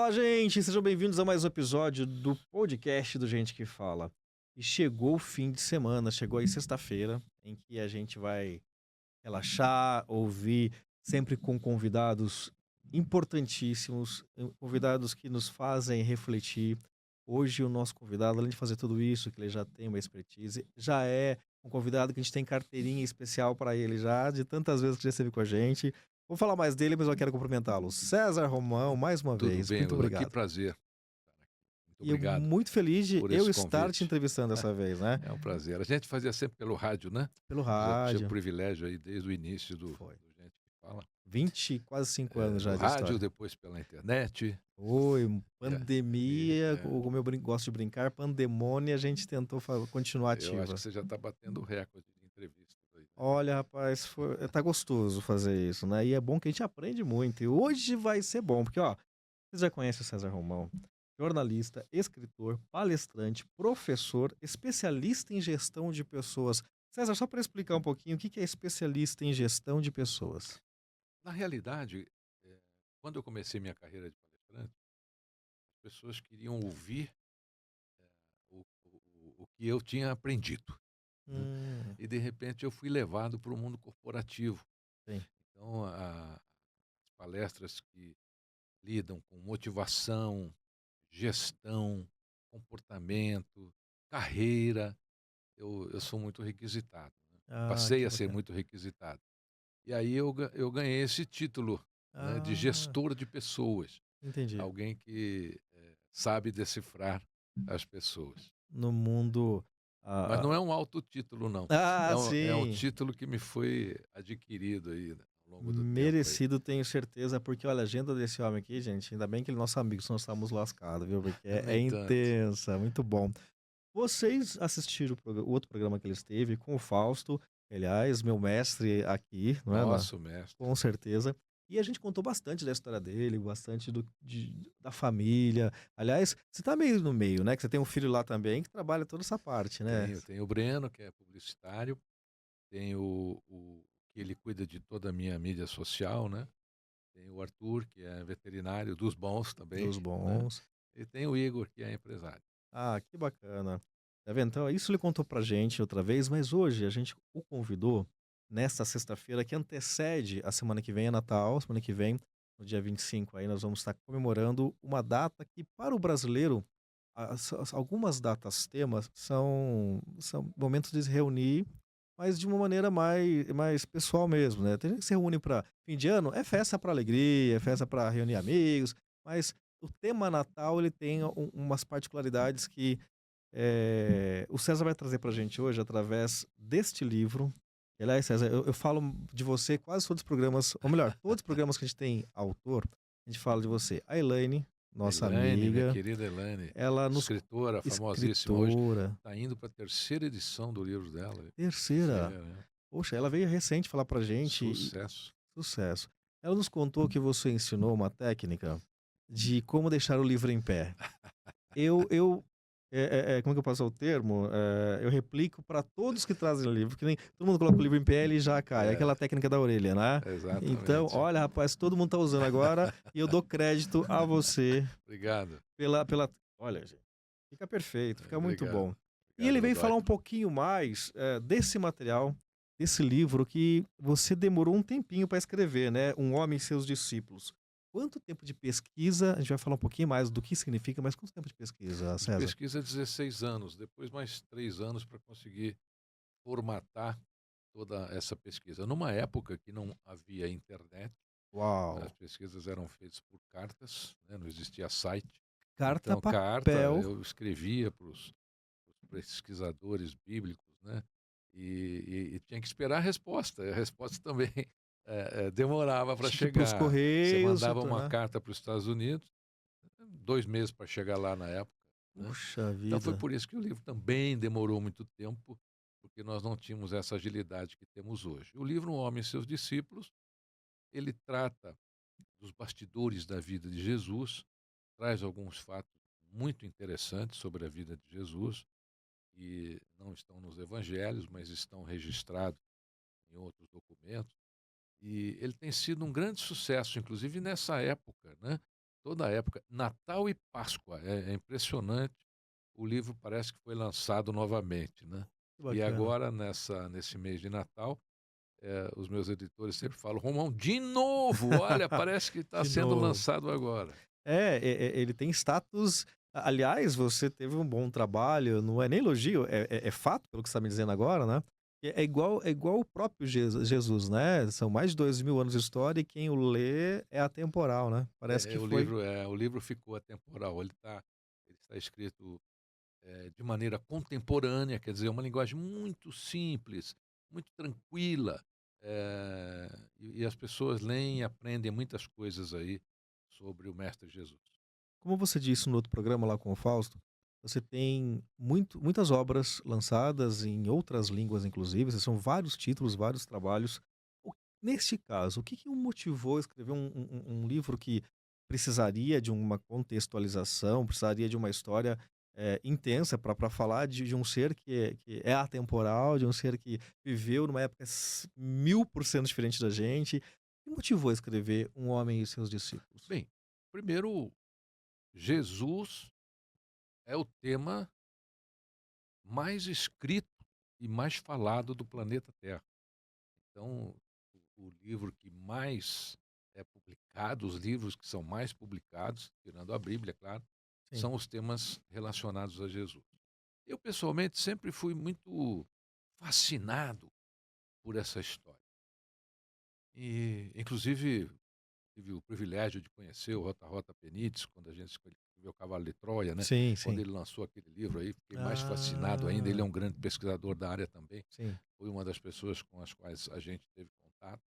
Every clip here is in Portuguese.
Fala, gente! Sejam bem-vindos a mais um episódio do podcast do Gente que Fala. E chegou o fim de semana, chegou aí sexta-feira, em que a gente vai relaxar, ouvir, sempre com convidados importantíssimos, convidados que nos fazem refletir. Hoje o nosso convidado, além de fazer tudo isso, que ele já tem uma expertise, já é um convidado que a gente tem carteirinha especial para ele já, de tantas vezes que já esteve com a gente. Vou falar mais dele, mas eu quero cumprimentá-lo. César Romão, mais uma Tudo vez, bem, muito Lula? Que obrigado. prazer estar aqui. Muito E eu obrigado muito feliz de por eu esse estar te convite. entrevistando dessa vez, né? É um prazer. A gente fazia sempre pelo rádio, né? Pelo Já tive o rádio. privilégio aí desde o início do Foi. Gente que Fala. 20, quase 5 anos No já de rádio, história. depois pela internet. Foi, E pandemia, como eu gosto de brincar, pandemônia, a gente tentou continuar eu acho ativa. que você já está batendo recorde de entrevistas aí, né? Olha, rapaz, tá gostoso fazer isso, né? E é bom que a gente aprende muito. E hoje vai ser bom, porque, ó, você já conhece o César Romão, jornalista, escritor, palestrante, professor, especialista em gestão de pessoas. César, só para explicar um pouquinho, o que que é especialista em gestão de pessoas? Na realidade, quando eu comecei minha carreira de palestrante, as pessoas queriam ouvir o que eu tinha aprendido, né? Hum, E de repente eu fui levado para o mundo corporativo. sim. Então, as palestras que lidam com motivação, gestão, comportamento, carreira. Eu sou muito requisitado, né? Ah, Passei que a ser bacana. muito requisitado. E aí eu ganhei esse título, né, de Ah, gestor de pessoas, entendi. alguém que sabe decifrar as pessoas. No mundo. Mas não Ah, é um autotítulo, não. É um sim. título que me foi adquirido aí, né, ao longo do tempo aí. Merecido, tenho certeza, porque olha, a agenda desse homem aqui, gente, ainda bem que ele é nosso amigo, senão nós estamos lascados, viu? Porque é Nem tanto. intensa, muito bom. Vocês assistiram o outro programa que ele esteve com o Fausto, aliás, meu mestre aqui, não é, Nosso mestre. com certeza. E a gente contou bastante da história dele, bastante da família. Aliás, você tá meio no meio, né? Que você tem um filho lá também que trabalha toda essa parte, né? Tenho o Breno, que é publicitário. Tem o que ele cuida de toda a minha mídia social, né? Tem o Arthur, que é veterinário dos bons também, Dos né? bons. E tem o Igor, que é empresário. Ah, que bacana. Tá vendo? Então, isso ele contou pra gente outra vez, mas hoje a gente o convidou nesta sexta-feira que antecede a semana que vem, é Natal, semana que vem, no dia 25 aí nós vamos estar comemorando uma data que para o brasileiro, algumas datas temas são momentos de se reunir, mas de uma maneira mais pessoal mesmo, né? Tem gente que se reúne para fim de ano, é festa para alegria, é festa para reunir amigos, mas o tema Natal ele tem umas particularidades que o César vai trazer pra gente hoje através deste livro. E, aliás, César, eu falo de você quase todos os programas, ou melhor, todos os programas que a gente tem autor, a gente fala de você. A Elaine, nossa Elaine, minha amiga, querida Elaine, ela nos escritora famosíssima hoje, escritora, está indo para a terceira edição do livro dela. terceira. Terceira, né? Poxa, ela veio recente falar pra gente Sucesso. sucesso. Ela nos contou que você ensinou uma técnica de como deixar o livro em pé. Eu como é que eu posso usar o termo? Eu replico para todos que trazem livro, que nem todo mundo coloca o livro em pé, ele já cai, é aquela É, técnica da orelha, né. Então, exatamente. olha rapaz, todo mundo tá usando agora, e eu dou crédito a você Obrigado. pela olha gente, fica perfeito, fica muito Obrigado. bom. E Obrigado, ele veio falar um Godoy. pouquinho mais, desse material, desse livro que você demorou um tempinho para escrever, né, Um Homem e Seus Discípulos. Quanto tempo de pesquisa, a gente vai falar um pouquinho mais do que significa, mas quanto tempo de pesquisa, De César? pesquisa, 16 anos, depois mais 3 anos para conseguir formatar toda essa pesquisa. Numa época que não havia internet, as Uau! pesquisas eram feitas por cartas, né, não existia site. Carta, Então, carta, papel. eu escrevia para os pesquisadores bíblicos, né? E tinha que esperar a resposta. A resposta também demorava para Tinha que ir para os chegar. Você correios e mandava tudo, uma né. carta para os Estados Unidos, 2 meses para chegar lá na época, né? Puxa Então foi vida. por isso que o livro também demorou muito tempo, porque nós não tínhamos essa agilidade que temos hoje. O livro Um Homem e Seus Discípulos, ele trata dos bastidores da vida de Jesus, traz alguns fatos muito interessantes sobre a vida de Jesus, que não estão nos evangelhos, mas estão registrados em outros documentos. E ele tem sido um grande sucesso, inclusive nessa época, né? toda a época, Natal e Páscoa, é impressionante, o livro parece que foi lançado novamente, né. Que E bacana. agora nesse mês de Natal, os meus editores sempre falam: "Romão, de novo, olha, parece que está De sendo novo. lançado agora". Ele tem status. Aliás, você teve um bom trabalho, não é nem elogio, é fato pelo que você está me dizendo agora, né. É igual o próprio Jesus, né, são mais de 2000 anos de história e quem o lê é atemporal, né. Parece que foi. O livro ficou atemporal, ele está escrito, de maneira contemporânea, quer dizer, é uma linguagem muito simples, muito tranquila, e as pessoas leem e aprendem muitas coisas aí sobre o mestre Jesus. Como você disse no outro programa lá com o Fausto, você tem muitas obras lançadas em outras línguas, inclusive, são vários títulos, vários trabalhos. O- Neste caso, o que, que o motivou a escrever um livro que precisaria de uma contextualização, precisaria de uma história intensa para falar de um ser que é atemporal, de um ser que viveu numa época 1000% diferente da gente? O que motivou a escrever Um Homem e Seus Discípulos? Bem, primeiro, Jesus é o tema mais escrito e mais falado do planeta Terra. Então, o livro que mais é publicado, os livros que são mais publicados, tirando a Bíblia, é claro, Sim. são os temas relacionados a Jesus. Eu, pessoalmente, sempre fui muito fascinado por essa história. E, inclusive, tive o privilégio de conhecer o Rota Rota Benítez, quando a gente escreveu o Cavalo de Troia, né? Sim, Quando sim. ele lançou aquele livro aí, fiquei mais fascinado ainda. Ele é Ah, um grande pesquisador da área também. sim. Foi uma das pessoas com as quais a gente teve contato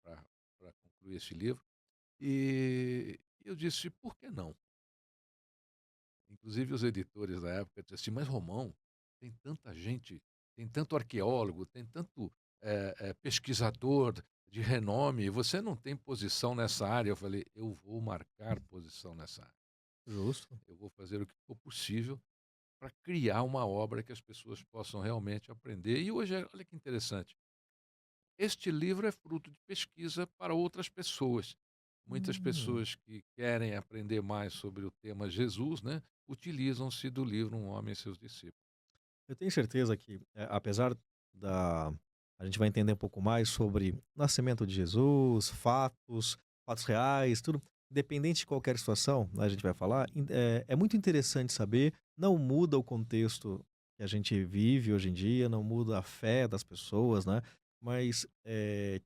para concluir esse livro. E eu disse: "Por que não?". Inclusive os editores da época disseram assim: "Mas Romão, tem tanta gente, tem tanto arqueólogo, tem tanto, pesquisador de renome, você não tem posição nessa área?". Eu falei: "Eu vou marcar posição nessa área. Justo. Eu vou fazer o que for possível para criar uma obra que as pessoas possam realmente aprender". E hoje, olha que interessante, este livro é fruto de pesquisa para outras pessoas. Muitas Hum. pessoas que querem aprender mais sobre o tema Jesus, né, utilizam-se do livro Um Homem e Seus Discípulos. Eu tenho certeza que, apesar da a gente vai entender um pouco mais sobre o nascimento de Jesus, fatos reais, tudo, independente de qualquer situação, né, a gente vai falar, é muito interessante saber, não muda o contexto que a gente vive hoje em dia, não muda a fé das pessoas, né, mas,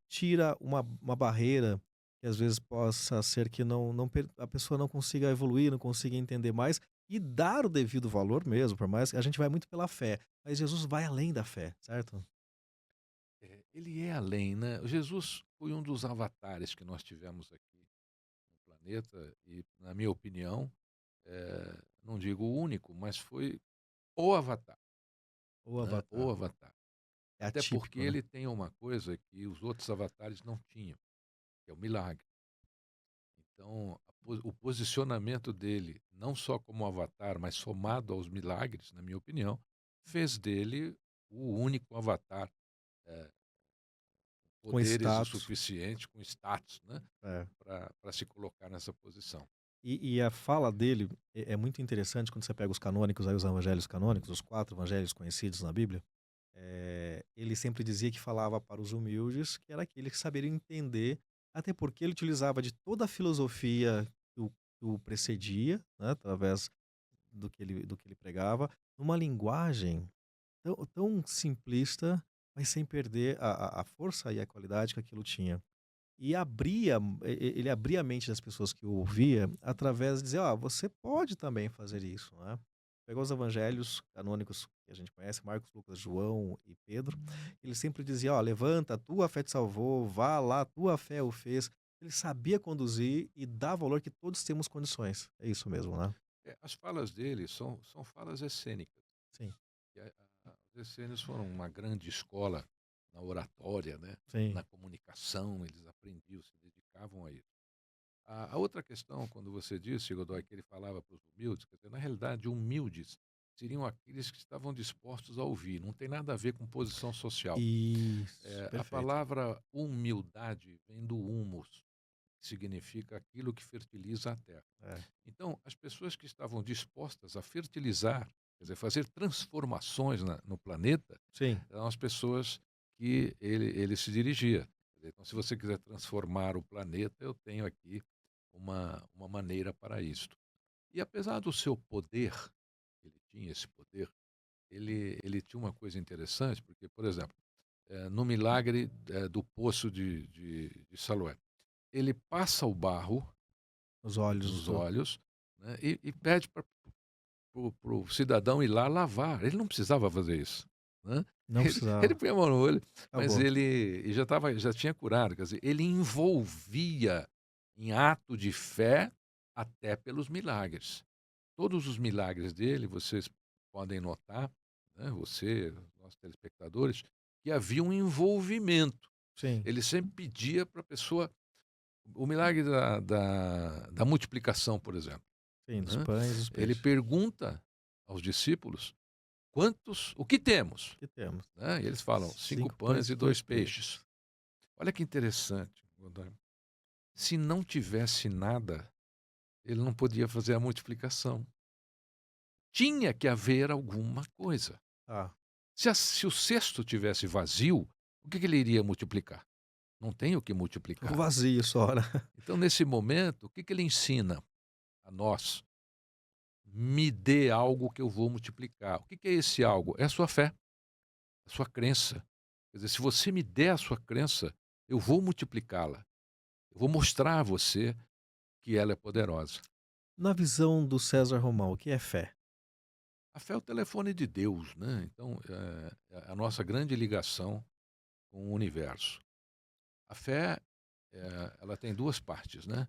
tira uma barreira que às vezes possa ser que não per a pessoa não consiga evoluir, não consiga entender mais, e dar o devido valor mesmo, por mais que a gente vai muito pela fé, mas Jesus vai além da fé, certo? Ele é além, né? Jesus foi um dos avatares que nós tivemos aqui no planeta e, na minha opinião, não digo o único, mas foi o avatar, O né? O Avatar. avatar. É Até porque atípico, né? ele tem uma coisa que os outros avatares não tinham, que é o milagre. Então, o posicionamento dele, não só como avatar, mas somado aos milagres, na minha opinião, fez dele o único avatar, eh, Com poderes o status. suficiente, com status, né, É. para se colocar nessa posição. E a fala dele é muito interessante quando você pega os canônicos, aí os evangelhos canônicos, os 4 evangelhos conhecidos na Bíblia, ele sempre dizia que falava para os humildes, que era aquele que saberia entender, até porque ele utilizava de toda a filosofia que o precedia, né, através do que ele pregava, numa linguagem tão simplista, mas sem perder a força e a qualidade que aquilo tinha. E ele abria a mente das pessoas que o ouvia através de dizer: "Ó, você pode também fazer isso", né. Pegou os evangelhos canônicos que a gente conhece, Marcos, Lucas, João e Pedro, ele sempre dizia: "Ó, levanta, a tua fé te salvou, vá lá, a tua fé o fez". Ele sabia conduzir e dar valor que todos temos condições. É isso mesmo, né. As falas dele são falas essênicas. Sim, E os essênios foram uma grande escola na oratória, né, sim. na comunicação, eles aprendiam, se dedicavam a isso. A outra questão, quando você disse, Godoy, que ele falava para os humildes, quer dizer, na realidade, humildes seriam aqueles que estavam dispostos a ouvir, não tem nada a ver com posição social. Isso, A perfeito. palavra humildade vem do humus, que significa aquilo que fertiliza a terra. É. Então, as pessoas que estavam dispostas a fertilizar, quer dizer, fazer transformações no planeta, Sim. eram as pessoas que ele se dirigia. Quer dizer, então, se você quiser transformar o planeta, eu tenho aqui uma maneira para isto. E apesar do seu poder, ele tinha esse poder, ele tinha uma coisa interessante, porque, por exemplo, no milagre do poço de Siloé, ele passa o barro Os olhos nos do olhos, né, e pede para o cidadão ir lá lavar. Ele não precisava fazer isso, né. não Ele precisava. põe a mão no olho, mas Acabou. já tinha curado, quer dizer, ele envolvia em ato de fé até pelos milagres. Todos os milagres dele, vocês podem notar, né, você, nossos telespectadores, que havia um envolvimento. Sim, Ele sempre pedia para a pessoa o milagre da multiplicação, por exemplo, sim, dos né, pães e dos ele peixes. pergunta aos discípulos: o que temos?", Que temos né, e eles falam: 5 5 pães pães e e 2 2 peixes". peixes. Olha que interessante, Godoy. Se não tivesse nada, ele não podia fazer a multiplicação. Tinha que haver alguma coisa. Ah, Se o cesto tivesse vazio, o que ele iria multiplicar? Não tem o que o multiplicar. vazio só, né. Então, nesse momento, o que ele ensina a nós? Me dê algo que eu vou multiplicar. O que é esse algo? É a sua fé, a sua crença. Quer dizer, se você me der a sua crença, eu vou multiplicá-la. Eu vou mostrar a você que ela é poderosa. Na visão do César Romão, o que é fé? A fé é o telefone de Deus, né? Então, é a nossa grande ligação com o universo. A fé, ela tem duas partes, né?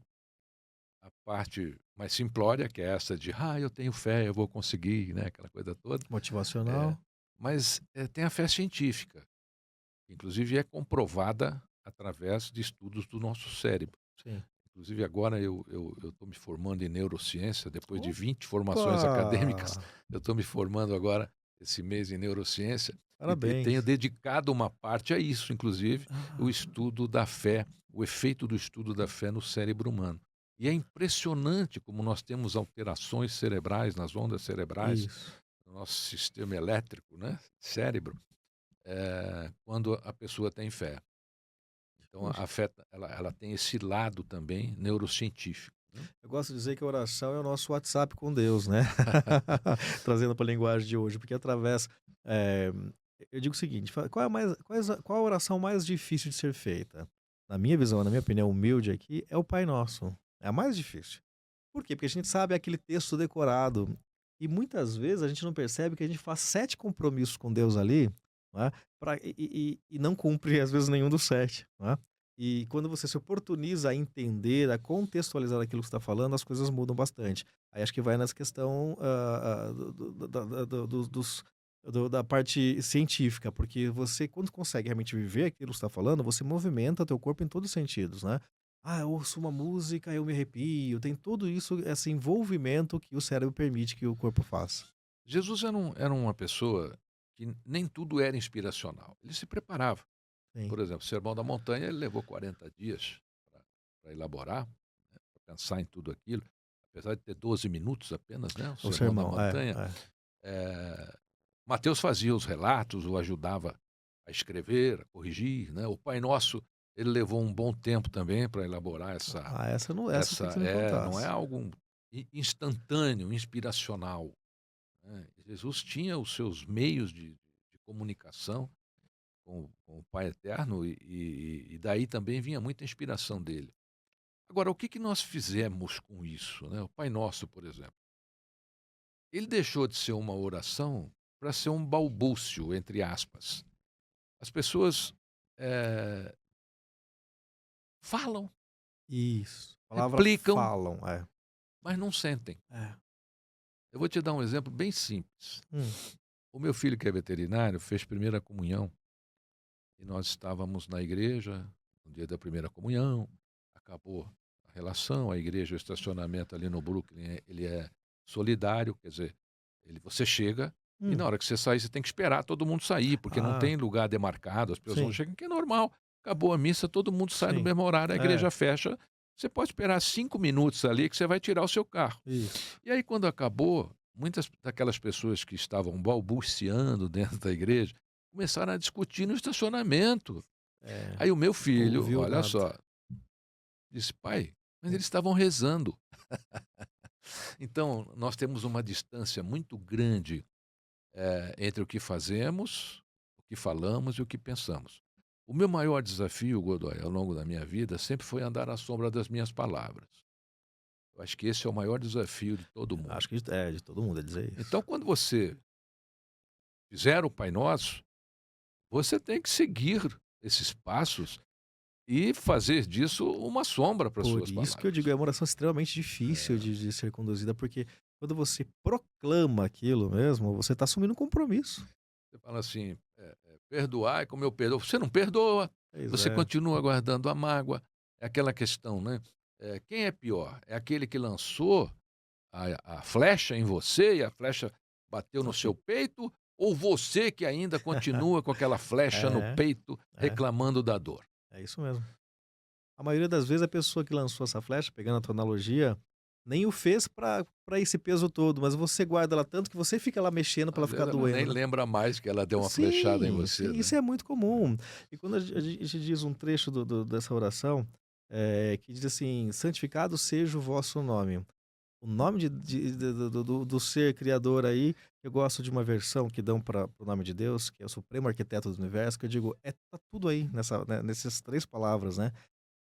A parte mais simplória, que é essa de, eu tenho fé, eu vou conseguir, né? Aquela coisa toda. É, Motivacional? mas tem a fé científica, que inclusive é comprovada através de estudos do nosso cérebro. Sim. Inclusive agora eu estou me formando em neurociência, depois de 20 formações acadêmicas, Opa! eu estou me formando agora esse mês em neurociência e tenho Parabéns. dedicado uma parte a isso, inclusive, o Ah, estudo da fé, o efeito do estudo da fé no cérebro humano. E é impressionante como nós temos alterações cerebrais, nas ondas cerebrais, isso. no nosso sistema elétrico, né, cérebro, quando a pessoa tem fé. Então Poxa, a fé, ela tem esse lado também neurocientífico, né. eu gosto de dizer que a oração é o nosso WhatsApp com Deus, né. Trazendo para a linguagem de hoje, porque através, eh, eu digo o seguinte, qual é a qual a oração mais difícil de ser feita? Na minha visão, na minha opinião humilde aqui, é o Pai Nosso, é a mais difícil. Por quê? Porque a gente sabe aquele texto decorado, e muitas vezes a gente não percebe que a gente faz 7 compromissos com Deus ali, não é, e não cumpre às vezes nenhum dos 7, não é. E quando você se oportuniza a entender, a contextualizar aquilo que você está falando, as coisas mudam bastante. Aí acho que vai nessa questão, da parte científica, porque você quando consegue realmente viver aquilo que você está falando, você movimenta teu corpo em todos os sentidos, né. Eu ouço uma música, eu me arrepio, tem tudo isso, esse envolvimento que o cérebro permite que o corpo faça. Jesus era uma pessoa que nem tudo era inspiracional, ele se preparava. Sim. Por exemplo, o Sermão da Montanha, ele levou 40 dias para elaborar, né, pra pensar em tudo aquilo, apesar de ter 12 minutos apenas, né, o O Sermão da sermão, Montanha. eh, Mateus fazia os relatos, o ajudava a escrever, a corrigir, né, o Pai Nosso, ele levou um bom tempo também para elaborar Essa eu queria que você me não é contasse. algo instantâneo, inspiracional, né. Jesus tinha os seus meios de comunicação com o Pai Eterno e daí também vinha muita inspiração dele. Agora, o que que nós fizemos com isso, né? O Pai Nosso, por exemplo, ele deixou de ser uma oração para ser um balbúcio, entre aspas. As pessoas eh, falam, Isso. Palavras replicam, falam, é. mas não sentem. É. Eu vou te dar um exemplo bem simples. Hum. O meu filho, que é veterinário, fez primeira comunhão e nós estávamos na igreja no dia da primeira comunhão, acabou a relação, a igreja, o estacionamento ali no Brooklyn, ele é solidário, quer dizer, você chega e na Hum. hora que você sair, você tem que esperar todo mundo sair, porque não Ah, tem lugar demarcado, as pessoas não sim, chegam, que é normal. Acabou a missa, todo mundo sai no sim. mesmo horário, a É, igreja fecha Você pode esperar 5 minutos ali que você vai tirar o seu carro. Isso. E aí quando acabou, muitas daquelas pessoas que estavam balbuciando dentro da igreja, começaram a discutir no estacionamento. É, Aí o meu filho, ouviu olha nada. só, disse: "Pai, mas eles estavam rezando". Então, nós temos uma distância muito grande, entre o que fazemos, o que falamos e o que pensamos. O meu maior desafio, Godoy, ao longo da minha vida, sempre foi andar à sombra das minhas palavras. Eu acho que esse é o maior desafio de todo mundo. Acho que é de todo mundo é dizer Então, isso. quando você fizer o Pai Nosso, você tem que seguir esses passos e fazer disso uma sombra para as Por suas isso que eu digo, é palavras. uma oração extremamente difícil É. de ser conduzida, porque quando você proclama aquilo mesmo, você está assumindo um compromisso. Você fala assim, perdoar como eu perdoo. Você não perdoa, Pois você é. continua guardando a mágoa. É aquela questão, né? Quem é pior? É aquele que lançou a flecha em você e a flecha bateu no seu peito? Ou você que ainda continua com aquela flecha no É, peito é, reclamando da dor? é isso mesmo. A maioria das vezes a pessoa que lançou essa flecha, pegando a tua analogia, nem o fez pra esse peso todo, mas você guarda ela tanto que você fica lá mexendo pra Às ela ficar vezes ela nem doendo, né. lembra mais que ela deu uma flechada em Sim, você, sim, né? isso é muito comum. E quando a gente diz um trecho dessa oração, que diz assim: "Santificado seja o vosso nome". O nome do ser criador aí, eu gosto de uma versão que dão para o nome de Deus, que é o supremo arquiteto do universo, que eu digo, tá tudo aí nessas 3 palavras, né.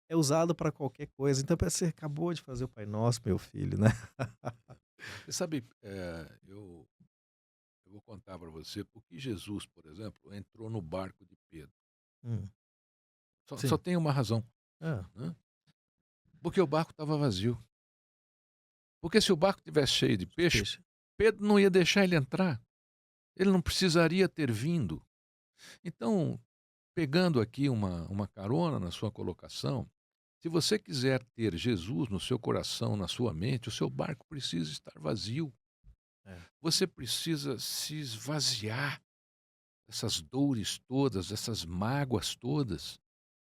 É usado para qualquer coisa, então você acabou de fazer o Pai Nosso, meu filho, né. Você sabe, eu vou contar para você porque Jesus, por exemplo, entrou no barco de Pedro. Hum, Só sim. tem uma razão, Hã, né? Porque o barco estava vazio. Porque se o barco tivesse cheio de de peixe, peixe. Pedro não ia deixar ele entrar. Ele não precisaria ter vindo. Então, pegando aqui uma carona na sua colocação, se você quiser ter Jesus no seu coração, na sua mente, o seu barco precisa estar vazio. É, Você precisa se esvaziar dessas dores todas, dessas mágoas todas,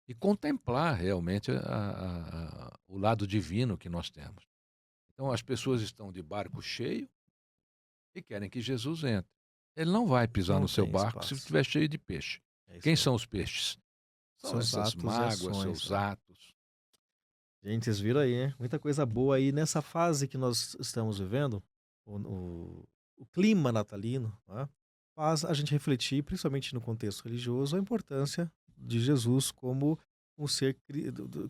e contemplar realmente o lado divino que nós temos. Então, as pessoas estão de barco cheio e querem que Jesus entre. Ele não vai pisar não no seu tem barco se espaço. estiver cheio de peixe. É isso Quem mesmo. são os peixes? São Seus essas atos e mágoas, ações, seus né. atos. Gente, vocês viram aí, né, muita coisa boa aí nessa fase que nós estamos vivendo, o clima natalino, né, faz a gente refletir, principalmente no contexto religioso, a importância de Jesus como um ser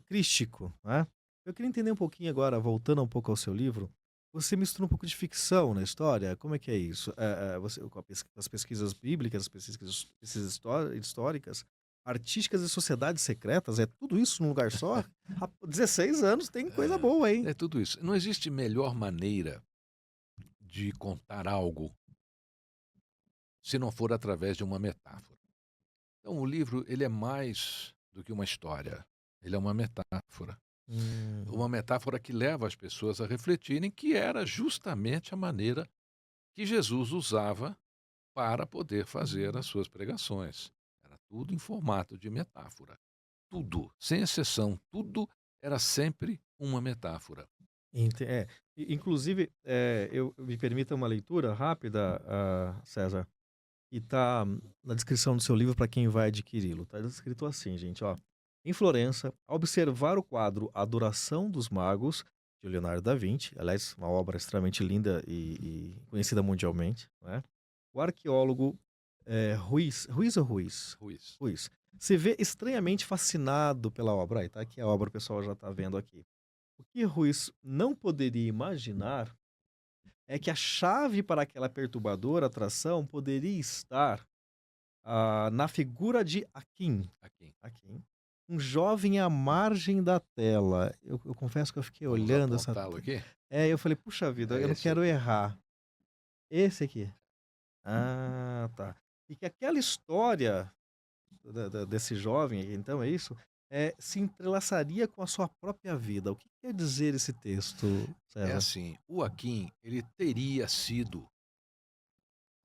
crístico, né. Eu queria entender um pouquinho agora, voltando um pouco ao seu livro, você mistura um pouco de ficção na história, como é que é isso? Você com as pesquisas bíblicas, as pesquisas históricas, artísticas e sociedades secretas, é tudo isso num lugar só? 16 anos tem coisa boa, hein. É tudo isso. Não existe melhor maneira de contar algo se não for através de uma metáfora. Então, o livro ele é mais do que uma história. Ele é uma metáfora. Hum, Uma metáfora que leva as pessoas a refletirem que era justamente a maneira que Jesus usava para poder fazer as suas pregações. Era tudo em formato de metáfora. Tudo, sem exceção, tudo era sempre uma metáfora. inclusive, eu me permita uma leitura rápida, César, e tá na descrição do seu livro para quem vai adquiri-lo, tá escrito assim, gente, ó: "Em Florença, ao observar o quadro Adoração dos Magos, de Leonardo da Vinci", aliás, uma obra extremamente linda e conhecida mundialmente, né, o arqueólogo, Ruiz ou Ruiz? Ruiz. Ruiz, se vê estranhamente fascinado pela obra. Aí tá aqui a obra, o pessoal já tá vendo aqui. O que Ruiz não poderia imaginar é que a chave para aquela perturbadora atração poderia estar, na figura de Aqui. Akin, um jovem à margem da tela. Eu confesso que eu fiquei Vamos olhando essa apontá-lo aqui? eu falei: "Puxa vida, É eu não esse quero aqui. errar". Esse aqui. Ah, tá. E que aquela história desse jovem aí, então, é isso? Se entrelaçaria com a sua própria vida. O que quer dizer esse texto, É César? assim, o Akin, ele teria sido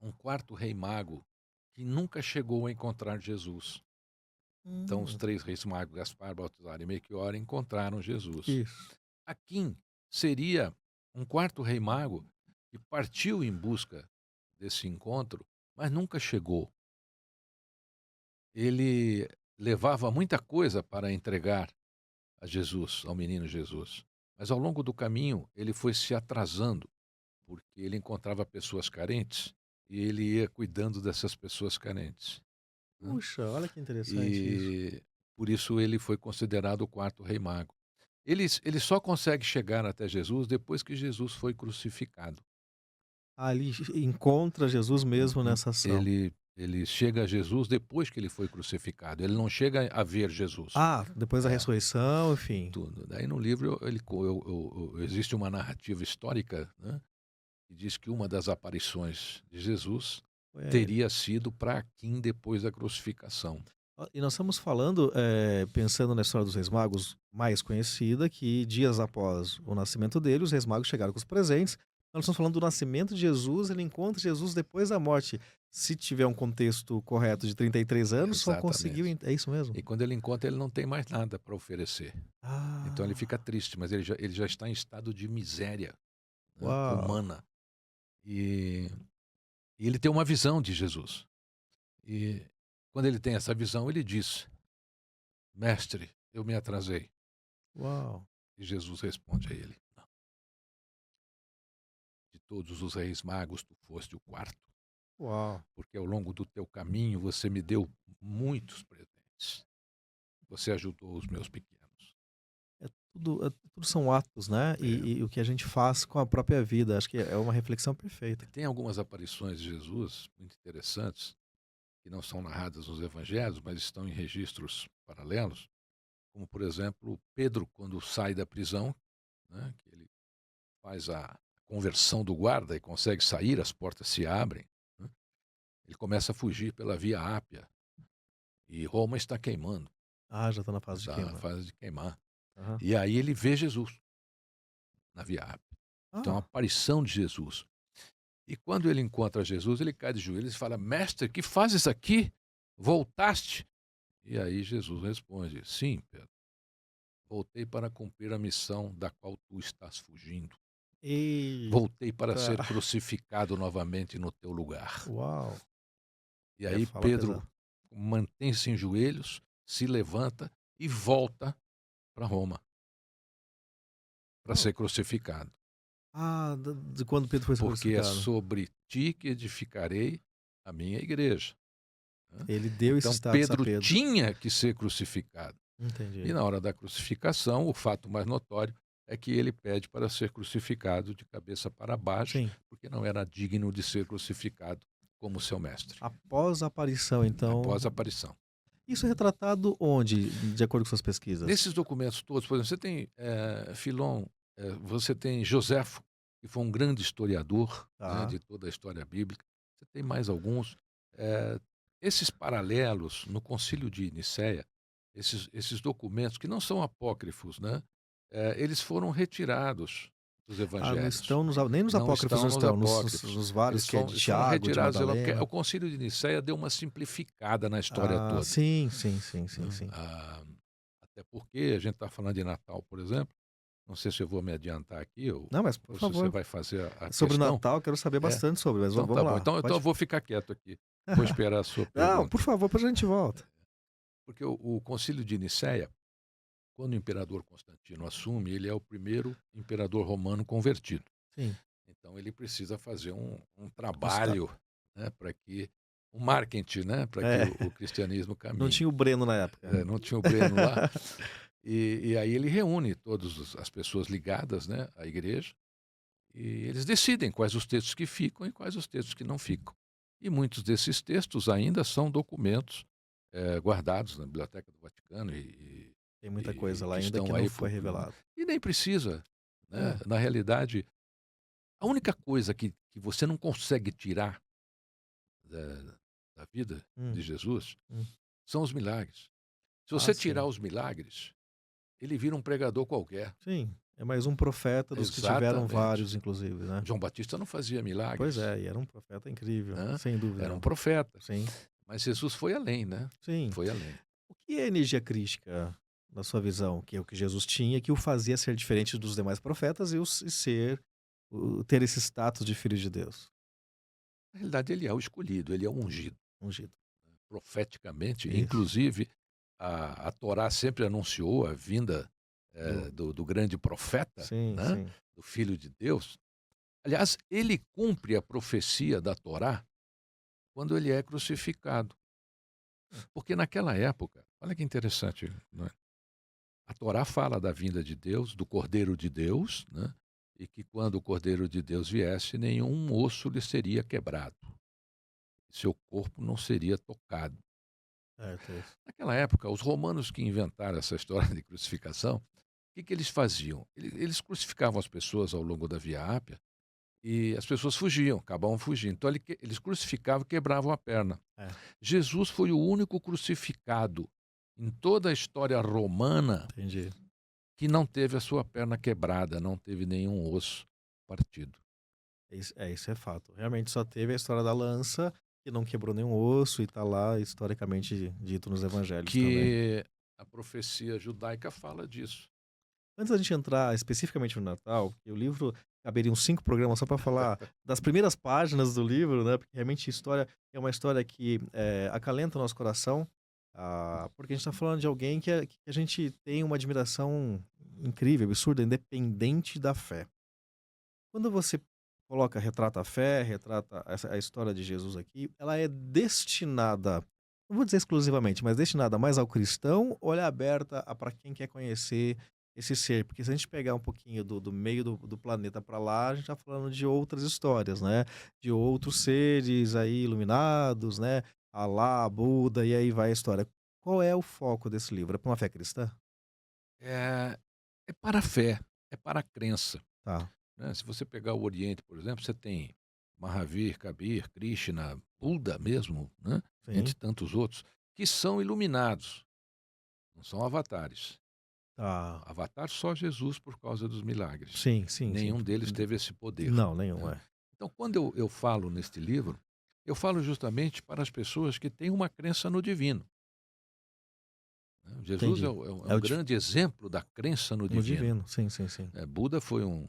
um quarto rei mago que nunca chegou a encontrar Jesus. Então, os Hum, 3 reis magos, Gaspar, Baltazar e Melquior, encontraram Jesus. isso. Aquim seria um quarto rei mago que partiu em busca desse encontro, mas nunca chegou. Ele levava muita coisa para entregar a Jesus, ao menino Jesus. Mas ao longo do caminho, ele foi se atrasando, porque ele encontrava pessoas carentes e ele ia cuidando dessas pessoas carentes, né? Puxa, olha que interessante isso. E por isso ele foi considerado o quarto rei mago. Ele só consegue chegar até Jesus depois que Jesus foi crucificado. Ali encontra Jesus mesmo Uhum. nessa ação. Ele chega a Jesus depois que ele foi crucificado, ele não chega a ver Jesus. Ah, depois da É, ressurreição, enfim. tudo. Daí no livro existe uma narrativa histórica, né, que diz que uma das aparições de Jesus Foi a ele. teria sido para Aquim depois da crucificação. Ó, e nós estamos falando, pensando na história dos Reis Magos mais conhecida, que dias após o nascimento dele, os Reis Magos chegaram com os presentes. Nós estamos falando do nascimento de Jesus, ele encontra Jesus depois da morte. Se tiver um contexto correto de 33 anos, só conseguiu. Exatamente. É isso mesmo? E quando ele encontra, ele não tem mais nada para oferecer. Então ele fica Ah, triste, mas ele já está em estado de miséria, né, uau, humana. E, e ele tem uma visão de Jesus. E quando ele tem essa visão, ele diz: Mestre, eu me atrasei. uau, E Jesus responde a ele: Não, de todos os reis magos, tu foste o quarto, uau. porque ao longo do teu caminho você me deu muitos presentes. Você ajudou os meus pequenos. Tudo são atos, né? É. E o que a gente faz com a própria vida. Acho que é uma reflexão E perfeita. tem algumas aparições de Jesus muito interessantes, que não são narradas nos evangelhos, mas estão em registros paralelos, como, por exemplo, Pedro, quando sai da prisão, né, que ele faz a conversão do guarda e consegue sair, as portas se abrem, né, ele começa a fugir pela Via Ápia, e Roma está queimando, Ah, já está na fase de está na queima. fase de queimar. Aham. E aí ele vê Jesus na Via Ápia. Então, a Ah, aparição de Jesus. E quando ele encontra Jesus, ele cai de joelhos e fala: Mestre, que fazes aqui? Voltaste? E aí Jesus responde: Sim, Pedro, voltei para cumprir a missão da qual tu estás fugindo. eita, Voltei para ser crucificado novamente no teu lugar. uau. E É, aí fala Pedro pesado. mantém-se em joelhos, se levanta e volta para Roma para Uau. ser crucificado. Ah, de quando Pedro foi Porque é crucificado. sobre ti que edificarei a minha igreja, né? Ele deu esse Então status a Pedro Pedro. tinha que ser crucificado. E Entendi. na hora da crucificação, o fato mais notório é que ele pede para ser crucificado de cabeça para baixo, Sim. porque não era digno de ser crucificado como seu mestre, Após a aparição, após a então. aparição. Isso é retratado onde, de acordo com suas pesquisas? Nesses documentos todos, por exemplo, você tem Filon, você tem Joséfo, que foi um grande historiador, né, Tá. de toda a história bíblica. Você tem mais alguns. Eh, esses paralelos no Concílio de Nicéia, esses documentos que não são apócrifos, né, eles foram retirados dos Ah, não evangelhos. estão nem nos Não apócrifos estão não nos estão, apócrifos. nos vários que é de Eles foram Tiago, de retirados, porque o Madalena. Concílio de Nicéia deu uma simplificada na história Ah, toda, sim, sim, sim, sim, né. sim. Até porque a gente está falando de Natal, por exemplo, não sei se eu vou me adiantar aqui Não, mas por ou se você favor, vai fazer a sobre o questão. Natal eu quero saber É, bastante sobre, mas então vamos tá bom. lá, Então eu pode. vou ficar quieto aqui, vou esperar a sua Não, por pergunta. favor, depois a gente volta. Porque o Concílio de Nicéia, quando o imperador Constantino assume, ele é o primeiro imperador romano convertido. Sim, Então ele precisa fazer um está trabalho, né, para que um marketing, né, para que é, o cristianismo não caminhe. tinha o Breno na época. Não tinha o Breno lá. E aí ele reúne todas as pessoas ligadas, né, à igreja, e eles decidem quais os textos que ficam e quais os textos que não ficam. E muitos desses textos ainda são documentos guardados na Biblioteca do Vaticano Tem muita coisa e lá que ainda que estão não aí foi por. revelado. E nem precisa. Né? É, Na realidade, a única coisa que você não consegue tirar da vida hum, de Jesus hum. são os milagres. Se Ah, você tirar sim. os milagres, ele vira um pregador qualquer. Sim, é mais um profeta dos que tiveram Exatamente. vários, inclusive, né. João Batista não fazia Pois milagres, é, e era um profeta incrível, né? sem dúvida Era um não. profeta. Sim, Mas Jesus foi além, né? sim. Foi além. O que é energia crística, na sua visão? Que é o que Jesus tinha, que o fazia ser diferente dos demais profetas e ser ter esse status de filho de Deus, Na realidade, ele é o escolhido, ele é o ungido. ungido. Profeticamente, Isso, inclusive, a Torá sempre anunciou a vinda do do grande profeta, sim, né, sim. do Filho de Deus. Aliás, ele cumpre a profecia da Torá quando ele é crucificado. Porque naquela época, olha que interessante, não é? A Torá fala da vinda de Deus, do Cordeiro de Deus, né? E que quando o Cordeiro de Deus viesse, nenhum osso lhe seria quebrado, seu corpo não seria tocado. Certo, isso. Naquela época, os romanos que inventaram essa história de crucificação, o que, que eles faziam? Eles crucificavam as pessoas ao longo da Via Ápia e as pessoas fugiam, acabavam fugindo. Então eles crucificavam e quebravam a perna. É, Jesus foi o único crucificado em toda a história romana entendi. que não teve a sua perna quebrada, não teve nenhum osso partido. Isso é fato. Realmente só teve a história da lança, que não quebrou nenhum osso e tá lá historicamente dito nos evangelhos também. Que a profecia judaica fala disso. Antes da gente entrar especificamente no Natal, porque o livro caberia uns 5 programas só para falar das primeiras páginas do livro, né, porque realmente a história é uma história que, acalenta o nosso coração, porque a gente tá falando de alguém que a gente tem uma admiração incrível, absurda, independente da fé. Quando você retrata a fé, retrata a história de Jesus aqui, ela é destinada, não vou dizer exclusivamente, mas destinada mais ao cristão ou ela é aberta a para quem quer conhecer esse ser? Porque se a gente pegar um pouquinho do meio do planeta para lá, a gente tá falando de outras histórias, né, de outros seres aí iluminados, né, Alá, Buda, e aí vai a história. Qual é o foco desse livro? É para uma fé cristã? É, é para a fé, é para a crença. Tá, Né? Se você pegar o Oriente, por exemplo, você tem Mahavir, Kabir, Krishna, Buda mesmo, né? sim, Entre tantos outros, que são iluminados, não são avatares. tá. Avatar só Jesus por causa dos milagres. Sim, sim, sim. Nenhum deles teve esse poder. Não, nenhum, Né? é. Então, quando eu falo neste livro, eu falo justamente para as pessoas que têm uma crença no divino. Né? Jesus é, Entendi. é É um o dif grande exemplo da crença no no divino. divino. Sim, sim, sim. Buda foi um,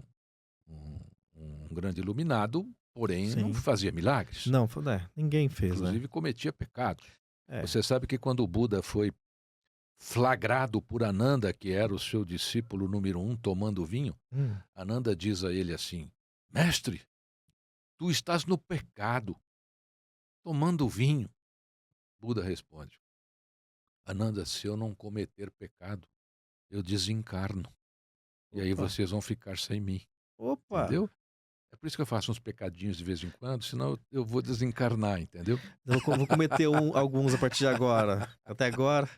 um grande iluminado, porém não Sim. fazia milagres. Não, ninguém fez, né. Inclusive cometia pecados. É. Você sabe que quando o Buda foi flagrado por Ananda, que era o seu discípulo número um, tomando vinho, Hum. Ananda diz a ele assim: Mestre, tu estás no pecado, tomando vinho. Buda responde: Ananda, se eu não cometer pecado, eu desencarno. E aí Opa, vocês vão ficar sem mim. opa, Entendeu? É por isso que eu faço uns pecadinhos de vez em quando, senão eu vou desencarnar, entendeu? vou cometer alguns a partir de agora. Até agora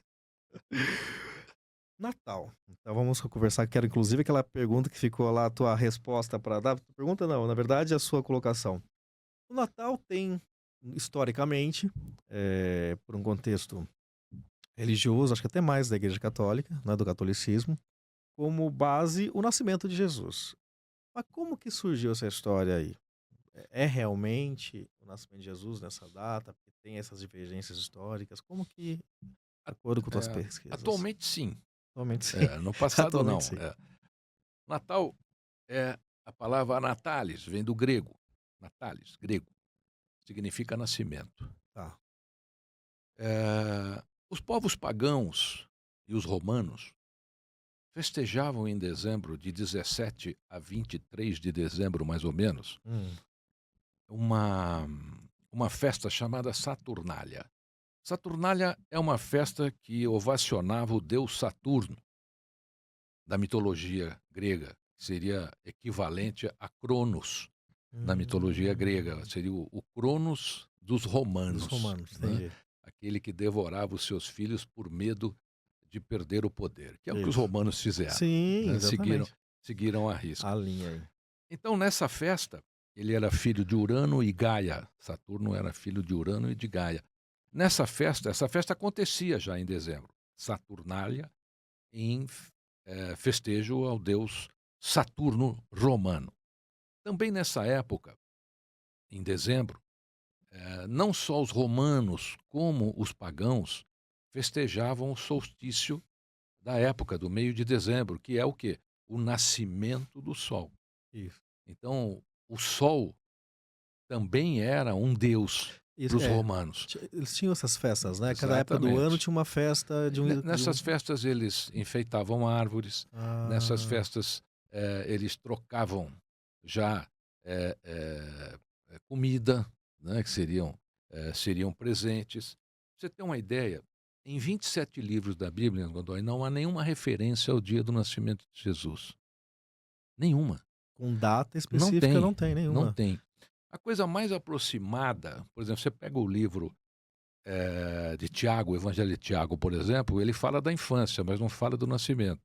Natal. Então vamos conversar, quero inclusive aquela pergunta que ficou lá, a tua resposta para dar pergunta não, na verdade a sua colocação. O Natal tem, historicamente, por um contexto religioso, acho que até mais da Igreja Católica, né, do catolicismo, como base o nascimento de Jesus. Mas como que surgiu essa história aí? É realmente o nascimento de Jesus nessa data? Porque tem essas divergências históricas. Como que, de A- acordo com tuas é, pesquisas? atualmente sim. Atualmente sim. No passado Atualmente não. sim. Natal é a palavra natalis, vem do grego. Natalis, grego, significa nascimento. Tá. Os povos pagãos e os romanos festejavam em dezembro, de 17 a 23 de dezembro, mais ou menos, Hum, uma, uma festa chamada Saturnália. Saturnália é uma festa que ovacionava o deus Saturno, da mitologia grega, que seria equivalente a Cronos na mitologia grega, hum. seria o Cronos dos Dos romanos, romanos, né? entendi. Aquele que devorava os seus filhos por medo de perder o poder, que é o que os Isso. romanos fizeram, Sim, né? Seguiram, exatamente. seguiram a risca. A linha aí. Então, nessa festa, ele era filho de Urano e Gaia. Saturno era filho de Urano e de Gaia. Nessa festa, essa festa acontecia já em dezembro. Saturnália, em festejo ao deus Saturno romano. Também nessa época, em dezembro, não só os romanos como os pagãos festejavam o solstício da época, do meio de dezembro, que é o quê? O nascimento do sol. Isso. Então, o sol também era um deus para Isso, os romanos. eles tinham essas festas, né? Cada época do ano Exatamente. tinha uma festa Nessas festas eles enfeitavam árvores, nessas Ah, festas eles trocavam já comida, né, que seriam presentes. Pra você ter uma ideia, em 27 livros da Bíblia, Godoy, não há nenhuma referência ao dia do nascimento de Jesus. Nenhuma. com data Não específica tem, não tem não nenhuma. tem. A coisa mais aproximada, por exemplo, você pega o livro de Tiago, o Evangelho de Tiago, por exemplo, ele fala da infância, mas não fala do nascimento.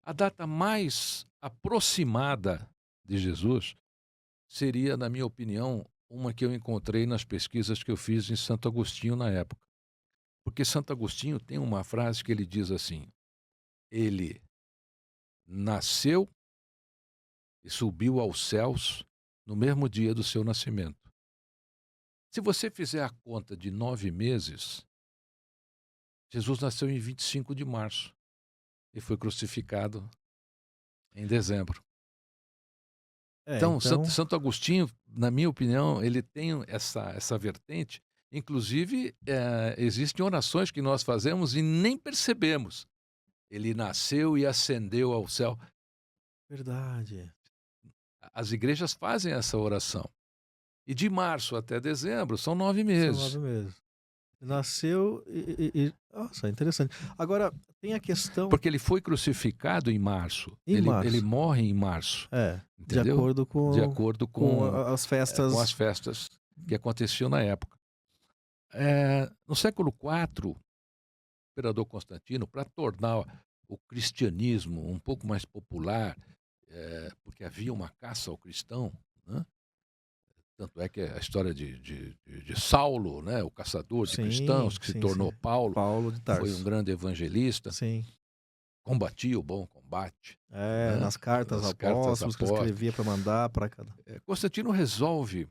A data mais aproximada de Jesus seria, na minha opinião, uma que eu encontrei nas pesquisas que eu fiz em Santo Agostinho na época. Porque Santo Agostinho tem uma frase que ele diz assim: ele nasceu e subiu aos céus no mesmo dia do seu nascimento. Se você fizer a conta de 9 meses, Jesus nasceu em 25 de março e foi crucificado em dezembro. Então, Então, Santo Agostinho, na minha opinião, ele tem essa vertente. Inclusive, existem orações que nós fazemos e nem percebemos. Ele nasceu e ascendeu ao céu. verdade. As igrejas fazem essa oração. E de março até dezembro são 9 São meses. 9 meses. Nasceu nossa, interessante. Agora, tem a questão Porque ele foi crucificado em março. em Ele março. morre em março. De Entendeu? acordo De acordo com com, as com as festas. festas que aconteciam na época. No século IV, o imperador Constantino, para tornar o cristianismo um pouco mais popular, porque havia uma caça ao cristão, né? Tanto é que a história de Saulo, né, o caçador de Sim, cristãos, que se sim, sim. tornou Paulo, Paulo de foi um Tarso. grande evangelista, Sim. combatia o bom combate, né? Nas cartas As cartas apóstolos que ele apóstolas. escrevia para mandar para cada. Constantino resolve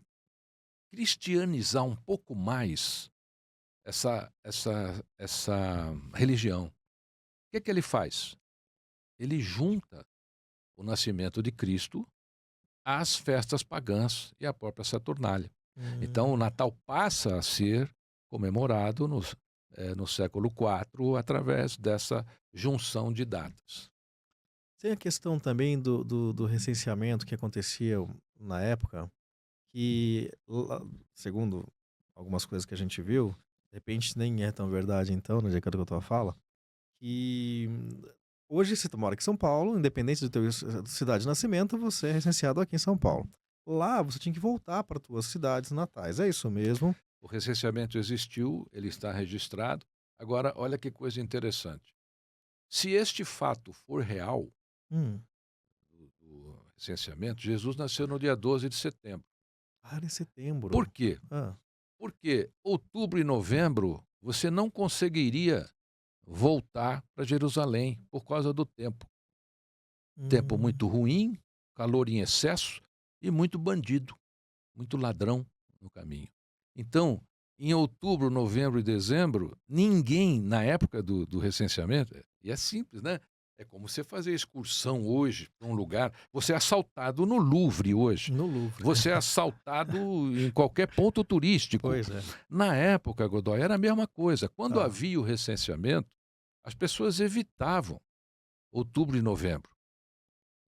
cristianizar um pouco mais essa religião. O que ele faz? Ele junta o nascimento de Cristo às festas pagãs e à própria Saturnália. Então, o Hum. Natal passa a ser comemorado no século IV através dessa junção de datas. Tem a questão também do recenseamento que acontecia na época, que, segundo algumas coisas que a gente viu, de repente nem é tão verdade então, no dia que eu tua fala, que hoje se tu mora aqui em São Paulo, independente do teu cidade de nascimento, você é recenseado aqui em São Paulo. Lá você tinha que voltar para tuas cidades natais, é isso mesmo? O recenseamento existiu, ele está registrado. Agora, olha que coisa interessante. Se este fato for real, Hum. do recenseamento, Jesus nasceu no dia 12 de setembro. Era em Por setembro. quê? Ah. Porque outubro e novembro você não conseguiria voltar para Jerusalém por causa do tempo. Tempo Hum. muito ruim, calor em excesso e muito bandido, muito ladrão no caminho. Então, em outubro, novembro e dezembro, ninguém, na época do recenseamento, e é simples, né? É como você fazer excursão hoje para um lugar. Você é assaltado no Louvre hoje. No Louvre. Você é assaltado em qualquer ponto turístico. Pois é. Na época, Godoy, era a mesma coisa. Quando Ah. havia o recenseamento, as pessoas evitavam outubro e novembro